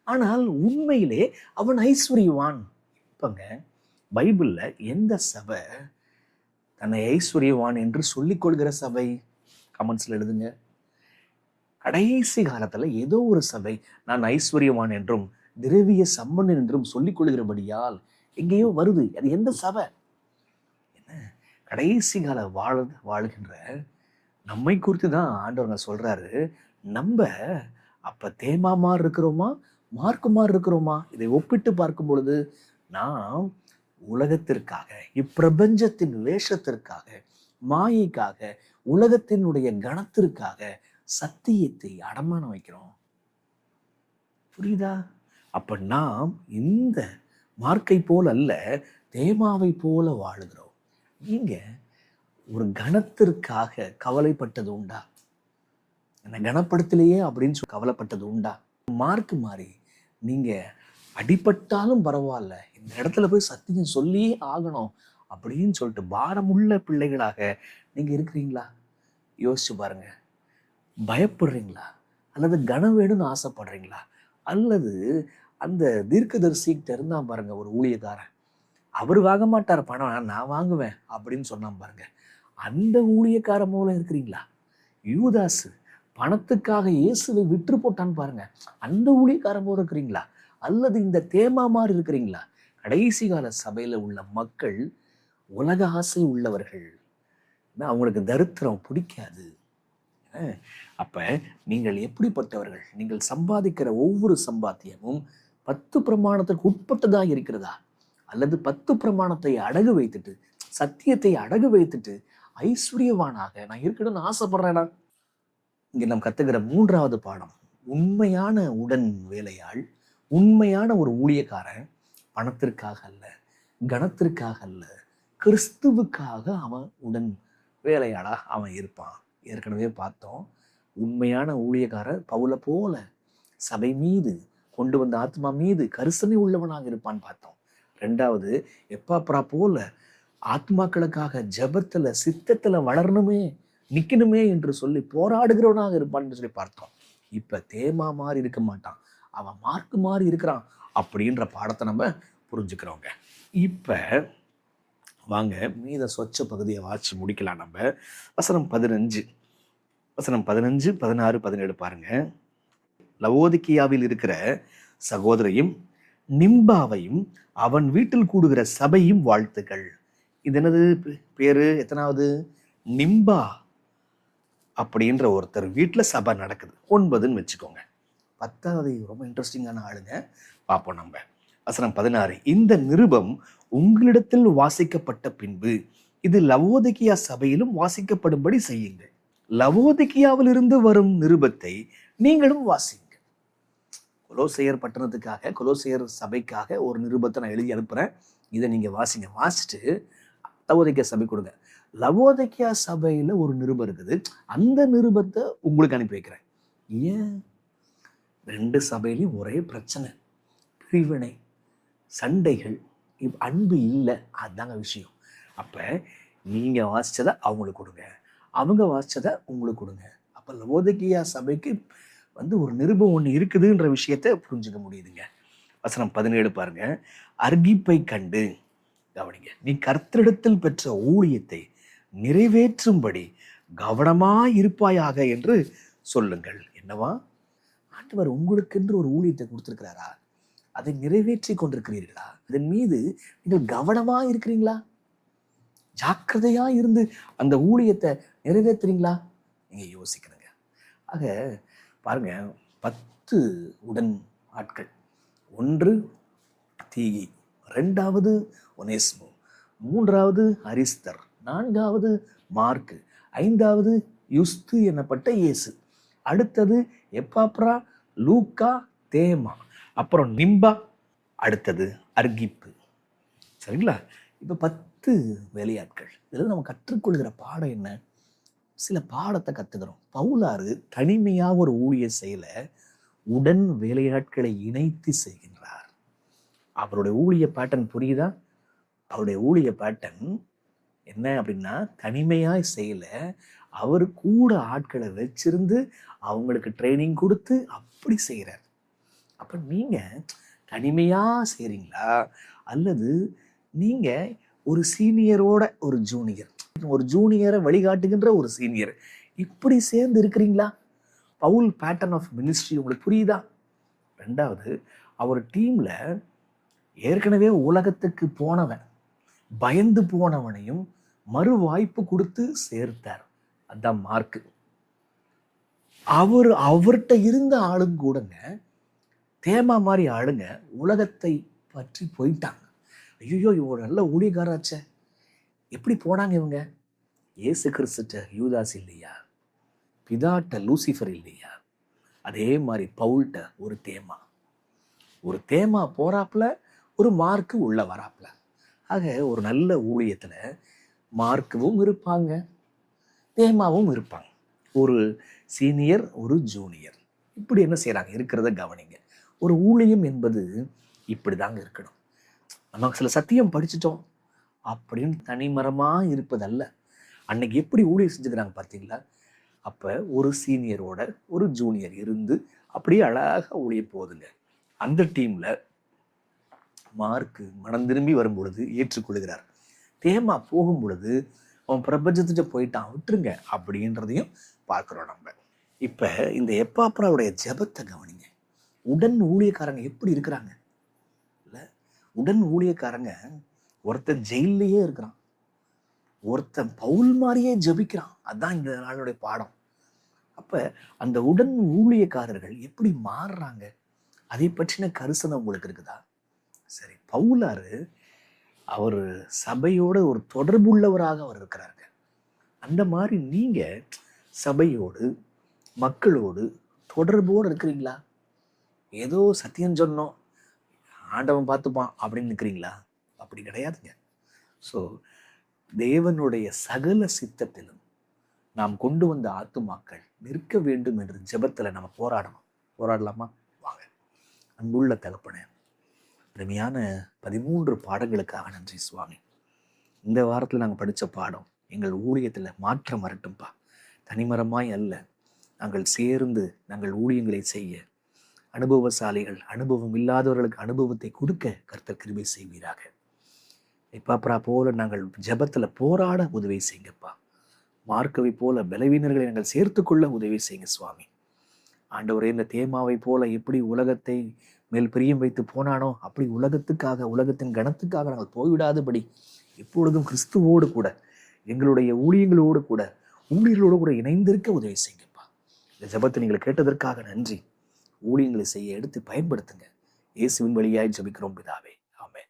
ஆனால் உண்மையிலே அவன் ஐஸ்வர்யவான். இப்பங்க பைபிள்ல எந்த சபை தன்னை ஐஸ்வர்யவான் என்று சொல்லிக் கொள்கிற சபை? கமெண்ட்ஸ்ல எழுதுங்க. கடைசி காலத்துல ஏதோ ஒரு சபை நான் ஐஸ்வர்யவான் என்றும் திரவிய சம்பந்தன் என்றும் சொல்லிக் கொள்கிறபடியால் எங்கேயோ வருது. அது எந்த சபை? என்ன கடைசி கால வாழ்கின்ற நம்மை குறித்து தான் ஆண்டவங்க சொல்றாரு. நம்ம அப்ப தேமாமார் இருக்கிறோமா, மார்க்குமார் இருக்கிறோமா? இதை ஒப்பிட்டு பார்க்கும் பொழுது நாம் உலகத்திற்காக, இப்பிரபஞ்சத்தின் வேஷத்திற்காக, மாயைக்காக, உலகத்தினுடைய கணத்திற்காக சத்தியத்தை அடமானம் வைக்கிறோம். புரியுதா? அப்ப நாம் இந்த மார்க்கை போல் அல்ல, தேமாவை போல வாழுகிறோம். நீங்க ஒரு கணத்திற்காக கவலைப்பட்டது உண்டா? என்ன கனப்படுத்தலையே அப்படின்னு சொல்லி கவலைப்பட்டது உண்டா? மார்க்கு மாறி நீங்க அடிபட்டாலும் பரவாயில்ல, இந்த இடத்துல போய் சத்தியம் சொல்லியே ஆகணும் அப்படின்னு சொல்லிட்டு பாரமுள்ள பிள்ளைகளாக நீங்க இருக்கிறீங்களா? யோசிச்சு பாருங்க. பயப்படுறீங்களா? அல்லது கனம் வேணும்னு ஆசைப்படுறீங்களா? அல்லது அந்த தீர்க்கதரிசிக்கிட்ட இருந்தான் பாருங்க ஒரு ஊழியக்காரன், அவர் வாங்க மாட்டார் பணம், நான் வாங்குவேன் அப்படின்னு சொன்னான் பாருங்க, அந்த ஊழியக்காரன் போல இருக்கிறீங்களா? யூதாசு பணத்துக்காக இயேசுவை விற்று போட்டான்னு பாருங்க, அந்த ஊழியக்காரன் போல இருக்கிறீங்களா? அல்லது இந்த தேமா மாதிரி இருக்கிறீங்களா? கடைசி கால சபையில உள்ள மக்கள் உலக ஆசை உள்ளவர்கள், அவங்களுக்கு தரித்திரம் பிடிக்காது. அப்ப நீங்கள் எப்படிப்பட்டவர்கள்? நீங்கள் சம்பாதிக்கிற ஒவ்வொரு சம்பாத்தியமும் 10 பிரமாணத்திற்கு உட்பட்டதா இருக்கிறதா? அல்லது 10 பிரமாணத்தை அடகு வைத்துட்டு, சத்தியத்தை அடகு வைத்துட்டு ஐஸ்வர்யவானாக நான் இருக்கணும்னு ஆசைப்படுறேனா? இங்க நாம் கத்துக்கிற 3வது பாடம், உண்மையான உடன் வேலையாள், உண்மையான ஒரு ஊழியக்காரன் பணத்திற்காக அல்ல, கனத்திற்காக அல்ல, கிறிஸ்துவுக்காக அவன் உடன் வேலையாளா அவன் இருப்பான். ஏற்கனவே பார்த்தோம், உண்மையான ஊழியக்காரர் பவுலை போல சபை மீது, கொண்டு வந்த ஆத்மா மீது கரிசனை உள்ளவனாக இருப்பான்னு பார்த்தோம். 2வது, எப்பாப்ரா போல ஆத்மாக்களுக்காக ஜெபத்துல சித்தத்துல வளரணுமே, நிக்கணுமே என்று சொல்லி போராடுகிறவனாக இருப்பான்னு சொல்லி பார்த்தோம். இப்ப தேமா மாதிரி இருக்க மாட்டான், அவன் மார்க்கு மாதிரி இருக்கிறான் அப்படின்ற பாடத்தை நம்ம புரிஞ்சுக்கிறோங்க. இப்ப வாங்க மீத சொச்ச பகுதியை வாசி முடிக்கலாம். நம்ம வசனம் 15, 16, 17 பாருங்க. லவோதிக்கியாவில் இருக்கிற சகோதரையும் நிம்பாவையும் அவன் வீட்டில் கூடுகிற சபையும் வாழ்த்துக்கள். இது என்னது பேரு? எத்தனாவது? நிம்பா அப்படின்ற ஒருத்தர் வீட்டுல சபை நடக்குது. 9ன்னு வச்சுக்கோங்க. 10வது ரொம்ப இன்ட்ரெஸ்டிங்கான ஆளுங்க, பார்ப்போம் நம்ம. வசனம் 16, இந்த நிருபம் உங்களிடத்தில் வாசிக்கப்பட்ட பின்பு இது லவோதிக்கியா சபையிலும் வாசிக்கப்படும்படி செய்யுங்கள். லவோதிக்கியாவில் இருந்து வரும் நிருபத்தை நீங்களும் வாசிங்க. கொலோசையர் பட்டணத்துக்காக, கொலோசையர் சபைக்காக ஒரு நிருபத்தை நான் எழுதி அனுப்புறேன், இதை நீங்க வாசிங்க. வாசிச்சுட்டு லவோதிக்கியா சபை கொடுங்க. லவோதிக்கியா சபையில ஒரு நிருபம் இருக்குது, அந்த நிருபத்தை உங்களுக்கு அனுப்பி வைக்கிறேன். ஏன்? 2 சபையிலையும் ஒரே பிரச்சனை, பிரிவினை, சண்டைகள், அன்பு இல்லை. அதுதாங்க விஷயம். அப்ப நீங்க வாசிச்சதை அவங்களுக்கு கொடுங்க, அவங்க வாசிச்சதை உங்களுக்கு கொடுங்க. அப்ப லவோதிக்கியா சபைக்கு ஒரு நிருபம் ஒண்ணு இருக்குதுன்ற விஷயத்தை புரிஞ்சுக்க முடியுதுங்க. வசனம் 17 பாருங்க. அர்கிப்பை கண்டு, கவனிங்க, நீ கர்த்தரிடத்தில் பெற்ற ஊழியத்தை நிறைவேற்றும்படி கவனமாய் இருப்பாயாக என்று சொல்லுங்கள். என்னவா? ஆண்டவர் உங்களுக்கென்று ஒரு ஊழியத்தை கொடுத்திருக்கிறாரா? அதை நிறைவேற்றி கொண்டிருக்கிறீர்களா? அதன் மீது நீங்கள் கவனமா இருக்கிறீங்களா? ஜாக்கிரதையா இருந்து அந்த ஊழியத்தை நிறைவேற்றுறீங்களா? நீங்க யோசிக்கணுங்க. ஆக பாருங்க, 10 உடன் ஆட்கள். 1 தீகி, 2வது ஒனேசிமு, 3வது அரிஸ்தர், 4வது மார்க்கு, 5வது யுஸ்து எனப்பட்ட இயேசு, அடுத்தது எப்பாப்ரா, லூக்கா, தேமா, அப்புறம் நிம்பா, அடுத்தது அர்கிப்பு. சரிங்களா? இப்ப 10 வேலையாட்கள். இதில் நம்ம கற்றுக்கொள்கிற பாடம் என்ன? சில பாடத்தை கத்துக்கிறோம். பவுலாறு தனிமையா ஒரு ஊழிய செயல உடன் வேலையாட்களை இணைத்து செய்கின்றார். அவருடைய ஊழிய பேட்டர்ன் புரியுதா? அவருடைய ஊழிய பேட்டர்ன் என்ன அப்படின்னா, தனிமையாய் செய்யல, அவர் கூட ஆட்களை வச்சிருந்து அவங்களுக்கு ட்ரைனிங் கொடுத்து அப்படி செய்கிறார். அப்ப நீங்க தனிமையா செய்றீங்களா, அல்லது நீங்க ஒரு சீனியரோட ஒரு ஜூனியர், ஒரு ஜூனியரை வழிகாட்டுகின்ற ஒரு சீனியர், இப்படி சேர்ந்து இருக்கிறீங்களா? பவுல் பேட்டர்ன் ஆஃப் மினிஸ்ட்ரி உங்களுக்கு புரியுதா? 2வது, அவர் டீம்ல ஏற்கனவே உலகத்துக்கு போனவன், பயந்து போனவனையும் மறு வாய்ப்பு கொடுத்து சேர்த்தார். அதான் மார்க்கு. அவர்கிட்ட இருந்த ஆளுங்க கூடங்க, தேமா மாதிரி ஆளுங்க உலகத்தை பற்றி போயிட்டாங்க. ஐயோ, இவங்க நல்ல ஊழியக்காராச்சே, எப்படி போனாங்க இவங்க? இயேசு கிறிஸ்துட்ட யூதாஸ் இல்லையா? பிதாட்ட லூசிஃபர் இல்லையா? அதே மாதிரி பவுல்ட்ட ஒரு தேமா போறாப்புல, ஒரு மார்க்கு உள்ள வராப்புல. ஆக ஒரு நல்ல ஊழியத்துல மார்க்கவும் இருப்பாங்க, தேமாவும் இருப்பாங்க. ஒரு சீனியர், ஒரு ஜூனியர், இப்படி என்ன செய்யறாங்க இருக்கிறத கவனிங்க. ஒரு ஊழியம் என்பது இப்படிதாங்க இருக்கணும். நமக்கு சில சத்தியம் படிச்சுட்டோம் அப்படின்னு தனிமரமா இருப்பதல்ல. அன்னைக்கு எப்படி ஊழியம் செஞ்சுக்கிறாங்க பார்த்தீங்களா? அப்ப ஒரு சீனியரோட ஒரு ஜூனியர் இருந்து அப்படியே அழகா ஊழியம் போகுதுங்க. அந்த டீம்ல மார்க்கு மனம் திரும்பி வரும் பொழுது ஏற்றுக்கொள்கிறார். தேமா போகும் பொழுது அவன் பிரபஞ்சத்துட்டு போயிட்டான், விட்டுருங்க அப்படின்றதையும் பார்க்கிறோம் நம்ம. இப்ப இந்த எப்பாப்ராவுடைய ஜெபத்தை கவனிங்க. உடன் ஊழியக்காரங்க எப்படி இருக்கிறாங்க? இல்ல, உடன் ஊழியக்காரங்க ஒருத்தன் ஜெயிலையே இருக்கிறான், ஒருத்தன் பவுல் மாதிரியே ஜெபிக்கிறான். அதான் இந்த நாளுடைய பாடம். அப்ப அந்த உடன் ஊழியக்காரர்கள் எப்படி மாறுறாங்க? அதை பற்றின கரிசனை உங்களுக்கு இருக்குதா? சரி, பவுலாரு அவர் சபையோட ஒரு தொடர்புள்ளவராக அவர் இருக்கிறாருங்க. அந்த மாதிரி நீங்க சபையோடு, மக்களோடு தொடர்போடு இருக்கிறீங்களா? ஏதோ சத்தியம் சொன்னோம், ஆண்டவன் பார்த்துப்பான் அப்படின்னு நிற்கிறீங்களா? அப்படி கிடையாதுங்க. ஸோ தேவனுடைய சகல சித்தத்திலும் நாம் கொண்டு வந்த ஆத்துமாக்கள் நிற்க வேண்டும் என்று ஜெபத்தில் நம்ம போராடணும். போராடலாமா? வாங்க. அன்புள்ள தகப்பனே, அருமையான 13 பாடங்களுக்காக நன்றி சுவாமி. இந்த வாரத்தில் நாங்கள் படித்த பாடம் எங்கள் ஊழியத்தில் மாற்றம் வரட்டும்பா. தனிமரமாய் அல்ல, நாங்கள் சேர்ந்து நாங்கள் ஊழியங்களை செய்ய அனுபவசாலிகள், அனுபவம் இல்லாதவர்களுக்கு அனுபவத்தை கொடுக்க கர்த்தர் கிருபை செய்வீராக. இப்பாப்பரா போல நாங்கள் ஜெபத்தில் போராட உதவி செய்யுங்கப்பா. மார்க்கவை போல பலவீனர்களை நாங்கள் சேர்த்துக்கொள்ள உதவி செய்யுங்க சுவாமி. ஆண்டவரே, இந்த தேமாவை போல எப்படி உலகத்தை மேல் பிரியம் வைத்து போனானோ அப்படி உலகத்துக்காக, உலகத்தின் கணத்துக்காக நாங்கள் போய்விடாதபடி எப்பொழுதும் கிறிஸ்துவோடு கூட, எங்களுடைய ஊழியங்களோடு கூட, ஊழியர்களோடு கூட இணைந்திருக்க உதவி செய்யுங்கப்பா. இந்த ஜெபத்தை நீங்கள் கேட்டதற்காக நன்றி. ஊழியங்களை செய்ய எடுத்து பயன்படுத்துங்க. இயேசுவின் வழியாய் ஜெபிக்கிறோம் பிதாவே. ஆமென்.